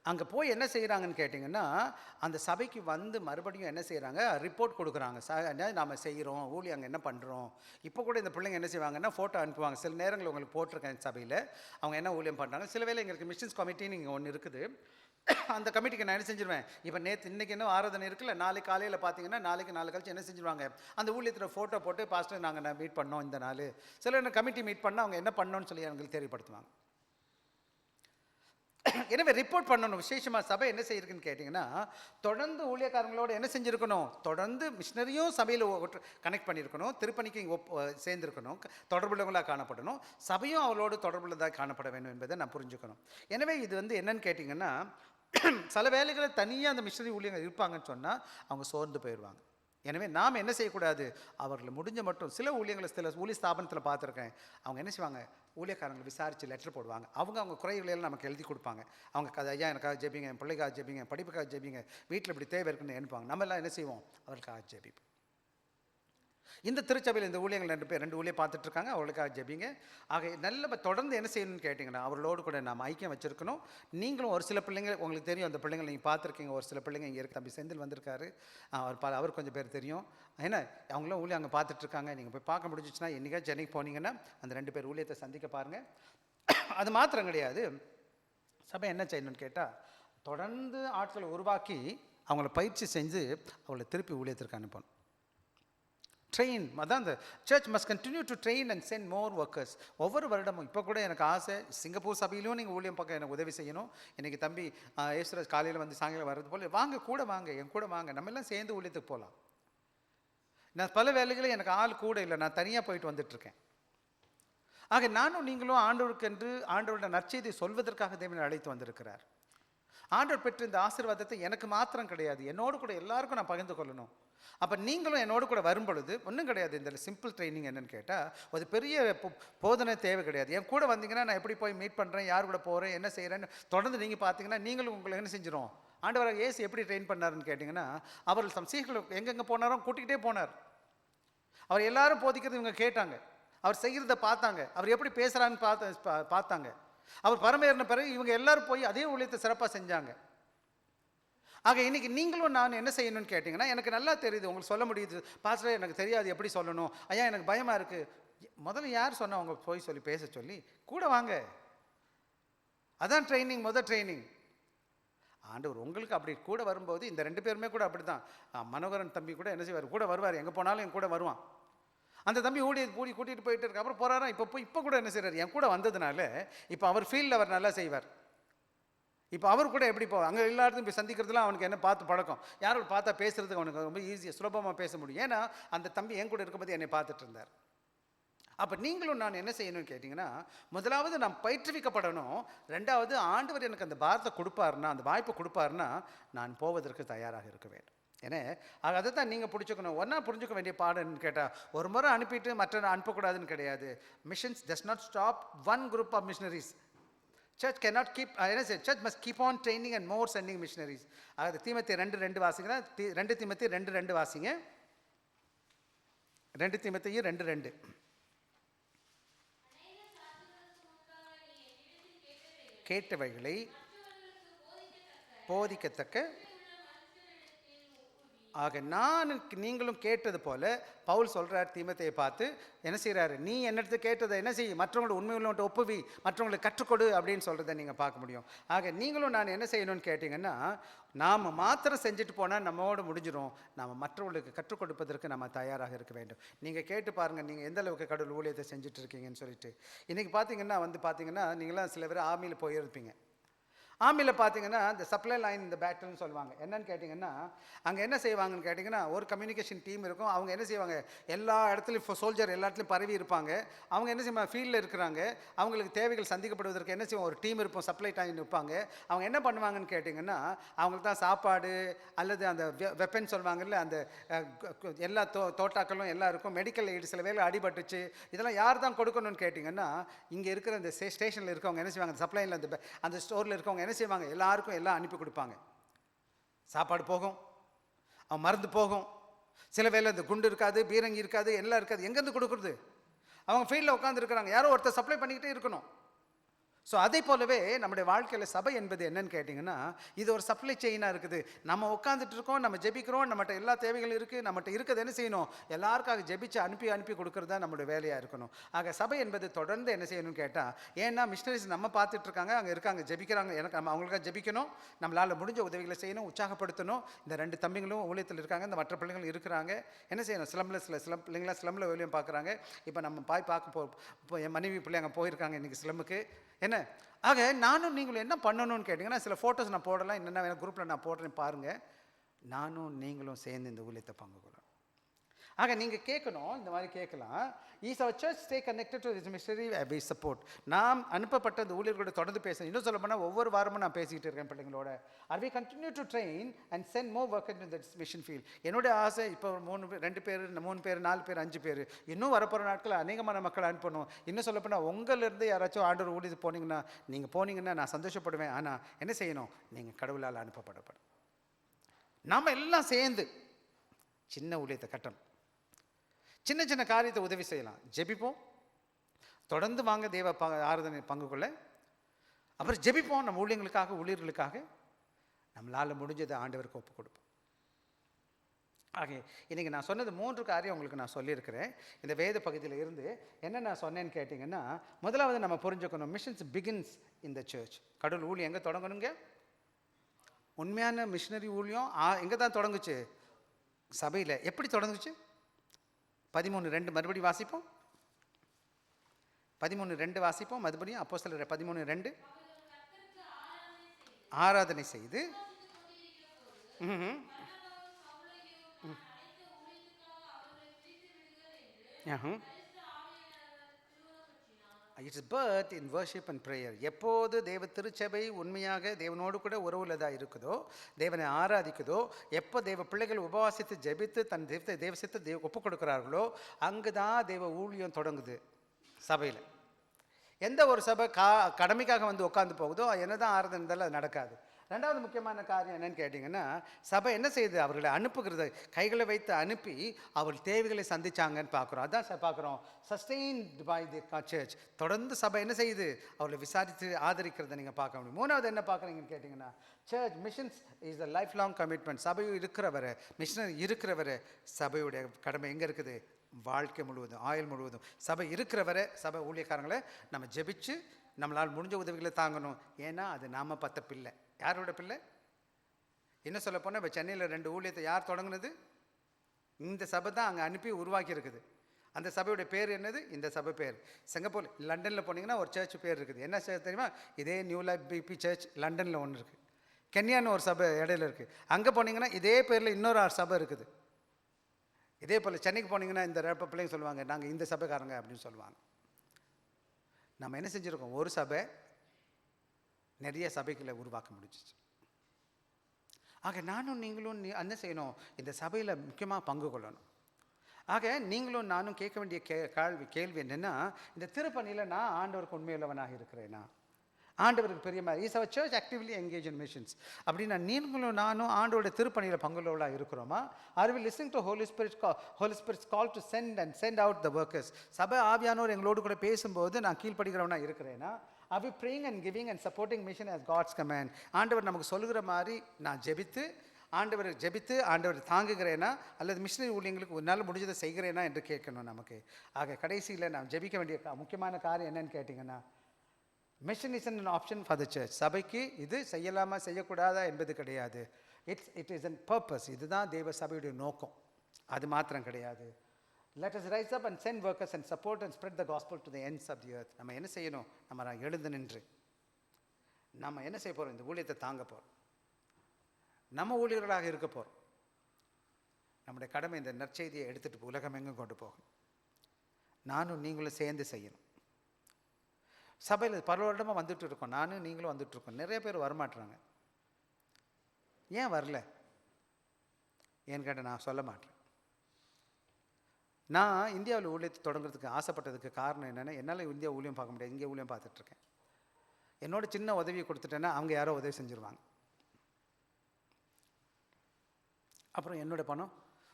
அங்கே போய் என்ன செய்கிறாங்கன்னு கேட்டிங்கன்னா, அந்த சபைக்கு வந்து மறுபடியும் என்ன செய்கிறாங்க, ரிப்போர்ட் கொடுக்குறாங்க. நாம் செய்கிறோம் ஊழியம், அங்கே என்ன பண்ணுறோம். இப்போ கூட இந்த பிள்ளைங்க என்ன செய்வாங்கன்னா, ஃபோட்டோ அனுப்புவாங்க. சில நேரங்கள் உங்களுக்கு போட்டிருக்கேன் சபையில் அவங்க என்ன ஊழியம் பண்ணுறாங்க. சில வேளை எங்களுக்கு மிஷன்ஸ் கமிட்டின்னு இங்கே ஒன்று இருக்குது, அந்த கமிட்டிக்கு நான் என்ன செஞ்சிருவேன், இப்போ இன்றைக்கி இன்னும் ஆராதனை இருக்குல்ல, நாளைக்கு காலையில் பார்த்தீங்கன்னா, நாளைக்கு நாலு கழிச்சு என்ன செஞ்சுருவாங்க, அந்த ஊழியத்தில் ஃபோட்டோ போட்டு பாஸ்டர் நாங்கள் மீட் பண்ணோம் இந்த நாள். சில கமிட்டி மீட் பண்ணால் அவங்க என்ன பண்ணோன்னு சொல்லி எங்களுக்கு தெரியப்படுத்துவாங்க. எனவே ரிப்போர்ட் பண்ணணும். விசேஷமாக சபை என்ன செய்யிருக்குன்னு கேட்டிங்கன்னா, தொடர்ந்து ஊழியக்காரங்களோடு என்ன செஞ்சுருக்கணும், தொடர்ந்து மிஷினரியும் சபையில் கனெக்ட் பண்ணியிருக்கணும், திருப்பணிக்கு சேர்ந்துருக்கணும், தொடர்புள்ளவங்களாக காணப்படணும், சபையும் அவளோடு தொடர்புள்ளதாக காணப்பட வேண்டும் என்பதை நான் புரிஞ்சுக்கணும். எனவே இது என்னன்னு கேட்டிங்கன்னா, சில வேலைகளை தனியாக அந்த மிஷினரி ஊழியர்கள் இருப்பாங்கன்னு சொன்னால் அவங்க சோர்ந்து போயிடுவாங்க. எனவே நாம் என்ன செய்யக்கூடாது, அவர்களை முடிஞ்ச மட்டும், சில ஊழியர்களை சில ஊழிய ஸ்தாபனத்தில் பார்த்துருக்கேன், அவங்க என்ன செய்வாங்க, ஊழியக்காரங்களை விசாரித்து லெட்டர் போடுவாங்க. அவங்க குறைகளையெல்லாம் நமக்கு எழுதி கொடுப்பாங்க. அவங்க ஐயா எனக்காக ஜெபிங்க, என் பிள்ளைக்காக ஜெபிங்க, படிப்புக்காக ஜெபிங்க, வீட்டில் இப்படி தேவை இருக்குன்னு அனுப்புவாங்க. நம்ம எல்லாம் என்ன செய்வோம், அவர்களுக்காக ஜெபிப்போம். இந்த திருச்சபையில் இந்த ஊழியர்கள் 2 ஊழியம் பார்த்துட்டு இருக்காங்க, அவங்களுக்காக ஜெபிங்க. ஆக நல்ல தொடர்ந்து என்ன செய்யணும்னு கேட்டிங்கன்னா, அவர்களோடு கூட நாம் ஐக்கியம் வச்சிருக்கணும். நீங்களும் ஒரு சில பிள்ளைங்க உங்களுக்கு தெரியும், அந்த பிள்ளைங்களை நீங்கள் பார்த்துருக்கீங்க. ஒரு சில பிள்ளைங்க இங்கே இருக்கு, தம்பி செந்தில் வந்திருக்காரு, அவர் கொஞ்சம் பேர் தெரியும். ஏன்னா அவங்களும் ஊழியம் அங்கே பார்த்துட்டு இருக்காங்க. நீங்கள் போய் பார்க்க முடிஞ்சிச்சுன்னா என்றைக்கா சென்னைக்கு போனீங்கன்னா அந்த 2 பேர் ஊழியத்தை சந்திக்க பாருங்கள். அது மாத்திரம் கிடையாது, சபை என்ன செய்யணும்னு கேட்டால், தொடர்ந்து ஆட்களை உருவாக்கி அவங்கள பயிற்சி செஞ்சு அவங்கள திருப்பி ஊழியத்திற்கு அனுப்பணும். ட்ரெயின், அதான் இந்த church must continue to train and send more workers. ஒவ்வொரு வருடமும் இப்போ கூட எனக்கு ஆசை, சிங்கப்பூர் சபையிலும் நீங்கள் ஊழியம் பக்கம் எனக்கு உதவி செய்யணும். இன்றைக்கி தம்பி ஏசுராஜ் காலையில் வந்து சாயங்காலம் வர்றது போல் வாங்க, கூட வாங்க, என் கூட வாங்க, நம்ம எல்லாம் சேர்ந்து ஊழியத்துக்கு போகலாம். நான் பல வேலைகளும் எனக்கு ஆள் கூட இல்லை, நான் தனியாக போயிட்டு வந்துட்டுருக்கேன். ஆக நானும் நீங்களும் ஆண்டவருக்கென்று ஆண்டவரோட நற்செய்தியை சொல்வதற்காக தேவனை அழைத்து வந்திருக்கிறார். ஆண்டவர் பெற்ற இந்த ஆசீர்வாதத்தை எனக்கு மாத்திரம் கிடையாது, என்னோடு கூட எல்லாருக்கும் நான் பகிர்ந்து கொள்ளணும். அப்போ நீங்களும் என்னோடு கூட வரும் பொழுது ஒன்றும் கிடையாது. இந்த சிம்பிள் ட்ரைனிங் என்னன்னு கேட்டால், ஒரு பெரிய போதனை தேவை கிடையாது. என் கூட வந்தீங்கன்னா நான் எப்படி போய் மீட் பண்ணுறேன், யார் கூட போகிறேன், என்ன செய்கிறேன்னு தொடர்ந்து நீங்கள் பார்த்தீங்கன்னா நீங்களும் உங்களை என்ன செஞ்சிடும். ஆண்டவராக இயேசு எப்படி ட்ரெயின் பண்ணாருன்னு கேட்டிங்கன்னா, அவர் தம் சீக்கிரம் எங்கெங்கே போனாரோ கூட்டிகிட்டே போனார். அவர் எல்லாரும் போதிக்கிறது இவங்க கேட்டாங்க, அவர் செய்கிறத பார்த்தாங்க, அவர் எப்படி பேசுகிறான்னு பார்த்தாங்க. அவர் பரமேறின பிறகு இவங்க எல்லாரும் போய் அதே ஊழியத்தை சிறப்பாக செஞ்சாங்க. ஆக இன்றைக்கி நீங்களும் நான் என்ன செய்யணும்னு கேட்டிங்கன்னா, எனக்கு நல்லா தெரியுது, உங்களுக்கு சொல்ல முடியுது, பாஸ்டர் எனக்கு தெரியாது எப்படி சொல்லணும், ஐயா எனக்கு பயமாக இருக்குது. முதல்ல யார் சொன்னால் அவங்க போய் சொல்லி பேச சொல்லி கூட வாங்க. அதான் ட்ரைனிங், ட்ரைனிங். ஆண்டவர் உங்களுக்கு அப்படி கூட வரும்போது இந்த 2 பேருமே கூட அப்படி தான். மனோகரன் தம்பி கூட என்ன செய்வார், கூட வருவார், எங்கே போனாலும் என் கூட வருவான். அந்த தம்பி கூட்டிகிட்டு போயிட்டு இருக்க, அப்புறம் போகிறாரா, இப்போ கூட என்ன செய்கிறார், என் கூட வந்ததுனால இப்போ அவர் ஃபீல்டில் அவர் நல்லா செய்வார். இப்போ அவர் கூட எப்படி அங்கே எல்லாத்தையும் போய் சந்திக்கிறதுலாம் அவனுக்கு என்ன பார்த்து பழக்கம், யாரும் பார்த்தா பேசுகிறதுக்கு அவனுக்கு ரொம்ப ஈஸியாக சுலபமாக பேச முடியும். ஏன்னா அந்த தம்பி என் கூட இருக்கும்போது என்னை பார்த்துட்டு இருந்தார். அப்போ நீங்களும் நான் என்ன செய்யணும்னு கேட்டிங்கன்னா, முதலாவது நாம் பயிற்றுவிக்கப்படணும். 2வது ஆண்டவர் எனக்கு அந்த பாரத்தை கொடுப்பாருன்னா, அந்த வாய்ப்பு கொடுப்பாருன்னா நான் போவதற்கு தயாராக இருக்க வேண்டும். ஏன்னா அதை தான் நீங்கள் பிடிச்சிக்கணும். ஒன்றா புரிஞ்சுக்க வேண்டிய பாடம்னு கேட்டால், ஒரு முறை அனுப்பிட்டு மற்ற அனுப்பக்கூடாதுன்னு கிடையாது. Missions does not stop one group of missionaries. Church cannot keep, church must keep on training and more sending missionaries. அதாவது தீமோத்தேயு 2:2 வாசிங்க. 2 தீமோத்தேயு 2:2 வாசிங்க. 2 தீமோத்தேயு 2:2. கேட்டவைகளை போதிக்கத்தக்க, ஆக நீங்களும் கேட்டது போல பவுல் சொல்கிறார் தீமோத்தேயை பார்த்து, என்ன செய்கிறாரு, நீ என்னிடத்து கேட்டதை என்ன செய், மற்றவங்களை உண்மையுள்ளவன்ட்டு ஒப்புவி, மற்றவங்களுக்கு கற்றுக்கொடு அப்படின்னு சொல்கிறத நீங்கள் பார்க்க முடியும். ஆக நீங்களும் நான் என்ன செய்யணும்னு கேட்டிங்கன்னா, நாம் மாத்திரம் செஞ்சுட்டு போனால் நம்மோடு முடிஞ்சிடும். நாம் மற்றவர்களுக்கு கற்றுக் கொடுப்பதற்கு நம்ம தயாராக இருக்க வேண்டும். நீங்கள் கேட்டு பாருங்கள், நீங்கள் எந்த அளவுக்கு கடவுள் ஊழியத்தை செஞ்சுட்டு இருக்கீங்கன்னு சொல்லிட்டு. இன்றைக்கி பார்த்தீங்கன்னா நீங்களாம் சில பேர் ஆர்மியில் போயிருப்பீங்க. ஆர்மியில் பார்த்தீங்கன்னா இந்த சப்ளை லைன், இந்த பேட்டில்னு சொல்லுவாங்க. என்னன்னு கேட்டிங்கன்னா, அங்கே என்ன செய்வாங்கன்னு கேட்டிங்கன்னா, ஒரு கம்யூனிகேஷன் டீம் இருக்கும். அவங்க என்ன செய்வாங்க, எல்லா இடத்துலையும் சோல்ஜர் எல்லா இடத்துலையும் பரவி இருப்பாங்க. அவங்க என்ன செய்வாங்க, ஃபீல்டில் இருக்கிறாங்க, அவங்களுக்கு தேவைகள் சந்திக்கப்படுவதற்கு என்ன செய்வாங்க, ஒரு டீம் இருப்போம், சப்ளை டைம் இருப்பாங்க. அவங்க என்ன பண்ணுவாங்கன்னு கேட்டிங்கன்னா, அவங்களுக்கு தான் சாப்பாடு அல்லது அந்த வெப்பன் சொல்லுவாங்கல்ல, அந்த எல்லா தோட்டாக்களும் எல்லாம் இருக்கும். மெடிக்கல் எய்டு சில வேலை அடிபட்டுச்சு, இதெல்லாம் யார் தான் கொடுக்கணும்னு கேட்டிங்கன்னா, இங்கே இருக்கிற அந்த ஸ்டேஷனில் இருக்கவங்க என்ன செய்வாங்க, சப்ளை லைனில் அந்த ஸ்டோரில் இருக்கவங்க என்ன செய்வாங்க, எல்லாருக்கும் எல்லாம் அனுப்பி கொடுப்பாங்க. சாப்பாடு போகும், அவன் மருந்து போகும், சில வேலை இந்த குண்டு இருக்காது, பீரங்கி இருக்காது, எல்லாம் இருக்காது. எங்கேருந்து கொடுக்குறது? அவங்க ஃபீல்டில் உட்காந்துருக்குறாங்க, யாரோ ஒருத்தர் சப்ளை பண்ணிக்கிட்டே இருக்கணும். ஸோ அதே போலவே நம்முடைய வாழ்க்கையில் சபை என்பது என்னன்னு கேட்டிங்கன்னா, இது ஒரு சப்ளை செயினாக இருக்குது. நம்ம உட்காந்துட்டு இருக்கோம், நம்ம ஜெபிக்கிறோம், நம்மகிட்ட எல்லா தேவைகளும் இருக்குது. நம்மகிட்ட இருக்கிறது என்ன செய்யணும், எல்லாருக்காக ஜெபிச்சு அனுப்பி கொடுக்குறது தான் நம்மளுடைய வேலையாக இருக்கணும். ஆக சபை என்பது தொடர்ந்து என்ன செய்யணும்னு கேட்டால், ஏன்னா மிஷனரிஸ் நம்ம பார்த்துட்டு இருக்காங்க, அங்கே இருக்காங்க, ஜெபிக்கிறாங்க. எனக்கு நம்ம அவங்களுக்காக ஜெபிக்கணும், நம்மளால் முடிஞ்ச உதவிகளை செய்யணும், உற்சாகப்படுத்தணும். இந்த 2 தம்பிங்களும் ஊழியத்தில் இருக்காங்க, இந்த மற்ற பிள்ளைங்களும் இருக்கிறாங்க. என்ன செய்யணும், சில பிள்ளைங்களாம் ஸ்லம்மில் வேலையும் பார்க்குறாங்க. இப்போ நம்ம பார்க்க என் மனைவி பிள்ளை அங்கே போயிருக்காங்க இன்றைக்கி ஸ்லம்முக்கு. என்ன ஆக நானும் நீங்களும் என்ன பண்ணணும்னு கேட்டிங்கன்னா, சில ஃபோட்டோஸ் நான் போடலாம், என்னென்ன குரூப்பில் நான் போடுறேன் பாருங்கள். நானும் நீங்களும் சேர்ந்து இந்த ஊழியத்தை பங்கு கொள்ளணும். ஆக நீங்கள் கேட்கணும், இந்த மாதிரி கேட்கலாம், is our church stay connected to this missionary we support. நாம் அனுப்பப்பட்ட இந்த ஊழியர்களோட தொடர்ந்து பேசணும். இன்னும் சொல்ல போனால் ஒவ்வொரு வாரமும் நான் பேசிக்கிட்டு இருக்கேன் பிள்ளைங்களோட. Are we continue to train and send more work in this mission field. என்னுடைய ஆசை இப்போ 2 பேர் 3 பேர் 4 பேர் 5 பேர் இன்னும் வரப்போகிற நாட்கள் அநேகமான மக்கள் அனுப்பணும். இன்னும் சொல்ல போனால் உங்களிலிருந்து யாராச்சும் ஆண்டவர் ஊழியத்துக்கு போனீங்கன்னா நான் சந்தோஷப்படுவேன். ஆனால் என்ன செய்யணும், நீங்கள் கடவுளால் அனுப்பப்படப்படும். நாம் எல்லாம் சேர்ந்து சின்ன ஊழியத்தை கட்டணும். சின்ன சின்ன காரியத்தை உதவி செய்யலாம். ஜெபிப்போம், தொடர்ந்து வாங்க தேவ ஆராதனை பங்கு கொள்ள. அப்புறம் ஜெபிப்போம் நம்ம ஊழியர்களுக்காக, ஊழியர்களுக்காக. நம்மளால் முடிஞ்சதை ஆண்டவருக்கு ஒப்பு கொடுப்போம். ஆக இன்றைக்கி நான் சொன்னது 3 காரியம் உங்களுக்கு நான் சொல்லியிருக்கிறேன். இந்த வேத பகுதியில் இருந்து என்ன நான் சொன்னேன்னு கேட்டிங்கன்னா, முதலாவது நம்ம புரிஞ்சுக்கணும், missions begins in the church. கடவுள் ஊழியம் எங்கே தொடங்கணுங்க? உண்மையான மிஷினரி ஊழியம் எங்கே தான் தொடங்குச்சு? சபையில். எப்படி தொடங்குச்சு? 13:2 மறுபடியும் வாசிப்போம். 13:2 வாசிப்போம் மறுபடியும். அப்போஸ்தலர் 13:2. ஆராதனை செய்து it's birth in worship and prayer. எப்போது தேவ திருச்சபை உண்மையாக தேவனோடு கூட உறவுள்ளதாக இருக்குதோ, தேவனை ஆராதிக்குதோ, எப்போ தேவ பிள்ளைகள் உபவாசித்து ஜெபித்து தன் தேவசித்தை ஒப்பு கொடுக்குறார்களோ, அங்கு தான் தேவ ஊழியம் தொடங்குது சபையில். எந்த ஒரு சபை கடமைக்காக வந்து உட்காந்து போகுதோ என்னதான் ஆராதனை இருந்தாலும் அது நடக்காது. ரெண்டாவது முக்கியமான காரியம் என்னன்னு கேட்டிங்கன்னா, சபை என்ன செய்யுது? அவர்களை அனுப்புகிறது, கைகளை வைத்து அனுப்பி அவர் தேவைகளை சந்திச்சாங்கன்னு பார்க்குறோம். அதான் பார்க்குறோம், சஸ்டெயின்ட் பை தி சர்ச். தொடர்ந்து சபை என்ன செய்யுது? அவர்களை விசாரித்து ஆதரிக்கிறத நீங்கள் பார்க்க முடியும். மூணாவது என்ன பார்க்குறீங்கன்னு கேட்டிங்கன்னா, church missions is a life long commitment. சபையும் இருக்கிறவரை, மிஷனரி இருக்கிறவரை, சபையுடைய கடமை எங்கே இருக்குது? வாழ்க்கை முழுவதும், ஆயுள் முழுவதும். சபை இருக்கிறவரை, சபை ஊழியக்காரங்களை நம்ம ஜெபிச்சு நம்மளால் முடிஞ்ச உதவிகளை தாங்கணும். ஏன்னா அது நாம் பத்த பிள்ளை. யாரோட பிள்ளை? என்ன சொல்ல போனால், இப்போ சென்னையில் 2 ஊழியத்தை யார் தொடங்குனது? இந்த சபை தான் அங்கே அனுப்பி உருவாக்கி இருக்குது. அந்த சபையோட பேர் என்னது? இந்த சபை பேர். சிங்கப்பூர், லண்டனில் போனீங்கன்னா ஒரு சர்ச் பேர் இருக்குது. என்ன சர்ச் தெரியுமா? இதே நியூ லைஃப் பிபி சர்ச் லண்டனில் ஒன்று இருக்குது. கென்யான்னு ஒரு சபை இடையில இருக்குது. அங்கே போனீங்கன்னா இதே பேரில் இன்னொரு சபை இருக்குது. இதே போல் சென்னைக்கு போனீங்கன்னா இந்த பிள்ளைங்க சொல்லுவாங்க, நாங்கள் இந்த சபைக்காரங்க அப்படின்னு சொல்லுவாங்க. நம்ம என்ன செஞ்சுருக்கோம்? ஒரு சபை நிறைய சபைகளை உருவாக்க முடிஞ்சிச்சு. ஆக நானும் நீங்களும் என்ன செய்யணும்? இந்த சபையில் முக்கியமாக பங்கு கொள்ளணும். ஆக நீங்களும் நானும் கேட்க வேண்டிய கேள்வி என்னென்னா, இந்த திருப்பணியில் நான் ஆண்டவருக்கு உண்மையுள்ளவனாக இருக்கிறேனா? ஆண்டவருக்கு பெரியமா is our church actively engage in missions அப்படின்னா நீங்களும் நானும் ஆண்டோட திருப்பணியில் பங்குள்ளவர்களாக இருக்கிறோமா? Are we listening to Holy Spirit's call to send out the workers? சபை ஆவியானோர் எங்களோடு கூட பேசும்போது நான் கீழ்ப்படுகிறவனாக இருக்கிறேனா? Are we praying and giving and supporting mission as God's command? ஆண்டவர் நமக்கு சொல்லுகிற மாதிரி நான் ஜெபித்து ஆண்டவர் தாங்குகிறேனா, அல்லது மிஷனரி ஊழியங்களுக்கு ஒரு நாள் முடிஞ்சதை செய்கிறேனா என்று கேட்கணும் நமக்கு. ஆக கடைசியில் நான் ஜெபிக்க வேண்டிய முக்கியமான காரியம் என்னன்னு கேட்டிங்கன்னா, mission is an option for the church. சபைக்கு இது செய்யலாமா செய்யக்கூடாதா என்பது கிடையாது. It is an purpose. இதுதான் தேவ சபையுடைய நோக்கம், அது மாத்திரம் கிடையாது. Let us rise up and send workers and support and spread the gospel to the ends of the earth. நம்ம என்ன செய்யணும்? நம்ம எழுந்து நின்று நம்ம என்ன செய்ய போகிறோம்? இந்த ஊழியத்தை தாங்க போகிறோம். நம்ம ஊழியர்களாக இருக்க போகிறோம். நம்முடைய கடமை இந்த நற்செய்தியை எடுத்துகிட்டு உலகம் எங்கும் கொண்டு போகணும். நானும் நீங்களும் சேர்ந்து செய்யணும். சபையில் பல வருடமாக வந்துட்டு இருக்கோம். நானும் நீங்களும் வந்துட்டுருக்கோம். நிறைய பேர் வரமாட்டுறாங்க. ஏன் வரல ஏன்னு கேட்டால் நான் சொல்ல மாட்டேன். நான் இந்தியாவில் ஊழியத்தை தொடங்குறதுக்கு ஆசைப்பட்டதுக்கு காரணம் என்னென்னா, என்னால் இந்தியா ஊழியம் பார்க்க முடியாது, இங்கே ஊழியம் பார்த்துட்ருக்கேன். என்னோட சின்ன உதவியை கொடுத்துட்டேன்னா அவங்க யாரோ உதவி செஞ்சுருவாங்க. அப்புறம் என்னோடய பணம்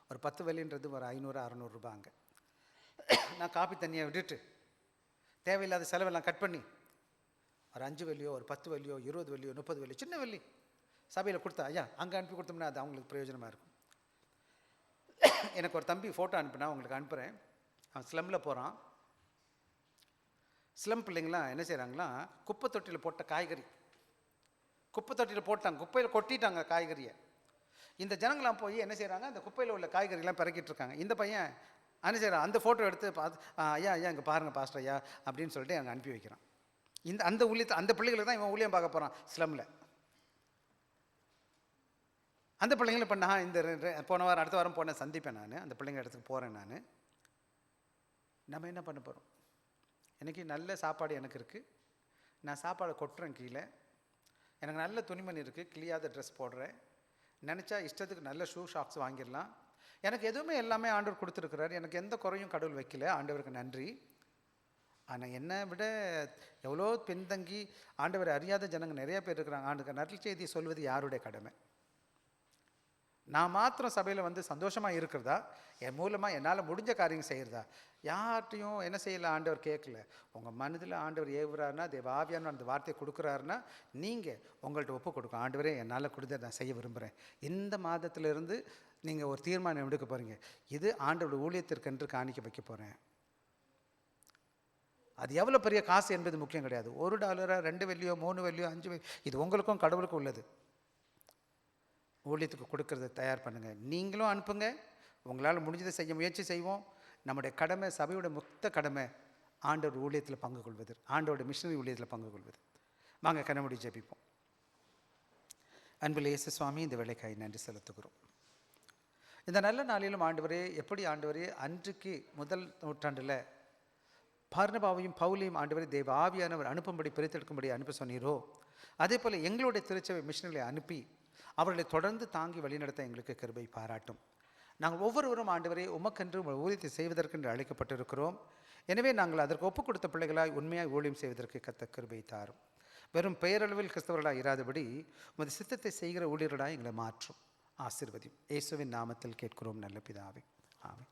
ஒரு 10 வெள்ளின்றது ஒரு 500-600 ரூபாய். அங்கே நான் காப்பி தண்ணியை விட்டுட்டு தேவையில்லாத செலவெல்லாம் கட் பண்ணி ஒரு 5 வெள்ளியோ ஒரு 10 வெள்ளியோ 20 வெள்ளியோ 30 வெள்ளியோ சின்ன வெள்ளி சபையில் கொடுத்தா, ஐயா அங்கே அனுப்பி கொடுத்தோம்னா அது அவங்களுக்கு பிரயோஜனமாக இருக்கும். எனக்கு ஒரு தம்பி ஃபோட்டோ அனுப்புனா உங்களுக்கு அனுப்புகிறேன். அவன் ஸ்லம்மில் போகிறான். ஸ்லம் பிள்ளைங்களாம் என்ன செய்கிறாங்களா, குப்பை தொட்டியில் போட்ட காய்கறி குப்பை தொட்டியில் போட்டாங்க, குப்பையில் கொட்டிட்டாங்க காய்கறியை. இந்த ஜனங்களாம் போய் என்ன செய்கிறாங்க, அந்த குப்பையில் உள்ள காய்கறிலாம் பிறக்கிட்டு இருக்காங்க. இந்த பையன் என்ன செய்கிறான், அந்த ஃபோட்டோ எடுத்து பார்த்து, ஐயா இங்கே பாருங்கள் பாஸ்டர் ஐயா அப்படின்னு சொல்லிட்டு அங்கே அனுப்பி வைக்கிறான். அந்த ஊழியத்தை அந்த பிள்ளைகளுக்கு தான் இவன் ஊழியம் பார்க்க போகிறான் ஸ்லம்மில். அந்த பிள்ளைங்களை இப்போ நான் இந்த போன வாரம் அடுத்த வாரம் போனேன், சந்திப்பேன் நான் அந்த பிள்ளைங்க இடத்துக்கு போகிறேன். நம்ம என்ன பண்ண போகிறோம்? எனக்கு நல்ல சாப்பாடு எனக்கு இருக்குது, நான் சாப்பாடை கொட்டுறேன் கீழே. எனக்கு நல்ல துணிமணி இருக்குது, கிளியாத ட்ரெஸ் போடுறேன். நினச்சா இஷ்டத்துக்கு நல்ல ஷூ ஷாக்ஸ் வாங்கிடலாம். எனக்கு எதுவுமே எல்லாமே ஆண்டவர் கொடுத்துருக்குறாரு. எனக்கு எந்த குறையும் கடவுள் வைக்கல, ஆண்டவருக்கு நன்றி. ஆனால் என்னை விட எவ்வளோ பின்தங்கி ஆண்டவர் அறியாத ஜனங்க நிறைய பேர் இருக்கிறாங்க. ஆண்டுக்கு நற்செய்தியை சொல்வது யாருடைய கடமை? நான் மாத்திரம் சபையில் வந்து சந்தோஷமாக இருக்கிறதா, என் மூலமாக என்னால் முடிஞ்ச காரியம் செய்கிறதா, யார்கிட்டையும் என்ன செய்யலை ஆண்டவர் கேட்கல. உங்கள் மனதில் ஆண்டவர் ஏவுறாருன்னா, தேவாவியான அந்த வார்த்தையை கொடுக்குறாருன்னா, நீங்கள் உங்கள்கிட்ட ஒப்பு கொடுக்கும். ஆண்டவரே என்னால் கொடுத்த நான் செய்ய விரும்புகிறேன். இந்த மாதத்திலிருந்து நீங்கள் ஒரு தீர்மானம் எடுக்க போகிறீங்க, இது ஆண்டவருடைய ஊழியத்திற்கென்று காணிக்க வைக்க போகிறேன். அது எவ்வளோ பெரிய காசு என்பது முக்கியம் கிடையாது. $1 2 வெள்ளியோ 3 வெள்ளியோ 5 வெள்ளி, இது உங்களுக்கும் கடவுளுக்கும் உள்ளது. ஊழியத்துக்கு கொடுக்கறத தயார் பண்ணுங்கள். நீங்களும் அனுப்புங்க, உங்களால் முடிஞ்சதை செய்ய முயற்சி செய்வோம். நம்முடைய கடமை, சபையோட மொத்த கடமை ஆண்டவர் ஊழியத்தில் பங்கு கொள்வது, ஆண்டோட மிஷனரி ஊழியத்தில் பங்கு கொள்வது. வாங்க கண்ணமுடி ஜெபிப்போம். அன்பில் இயேசு சுவாமி, இந்த வேலைக்காய் நன்றி செலுத்துகிறோம். இந்த நல்ல நாளிலும் ஆண்டவரே, எப்படி ஆண்டவரே அன்றைக்கு முதல் நூற்றாண்டில் பார்னபாவையும் பவுலையும் ஆண்டவரே தேவ ஆவியானவர் அனுப்பும்படி பிரித்தெடுக்கும்படி அனுப்ப சொன்னீரோ, அதே போல் எங்களுடைய திருச்சபை மிஷனரிகளை அனுப்பி அவர்களை தொடர்ந்து தாங்கி வழிநடத்த எங்களுக்கு கிருபை பாராட்டும். நாங்கள் ஒவ்வொருவரும் ஆண்டவரே உமக்கென்று ஊழியத்தை செய்வதற்கென்று அழைக்கப்பட்டிருக்கிறோம். எனவே நாங்கள் அதற்கு ஒப்புக் கொடுத்த பிள்ளைகளாய் உண்மையாய் ஊழியம் செய்வதற்கு கர்த்தர் கிருபை தாரும். வெறும் பெயரளவில் கிறிஸ்தவர்களாக இராதபடி உமது சித்தத்தை செய்கிற ஊழியர்களாக எங்களை மாற்றும். ஆசீர்வதியும். இயேசுவின் நாமத்தில் கேட்கிறோம் நல்ல பிதாவே, ஆமென்.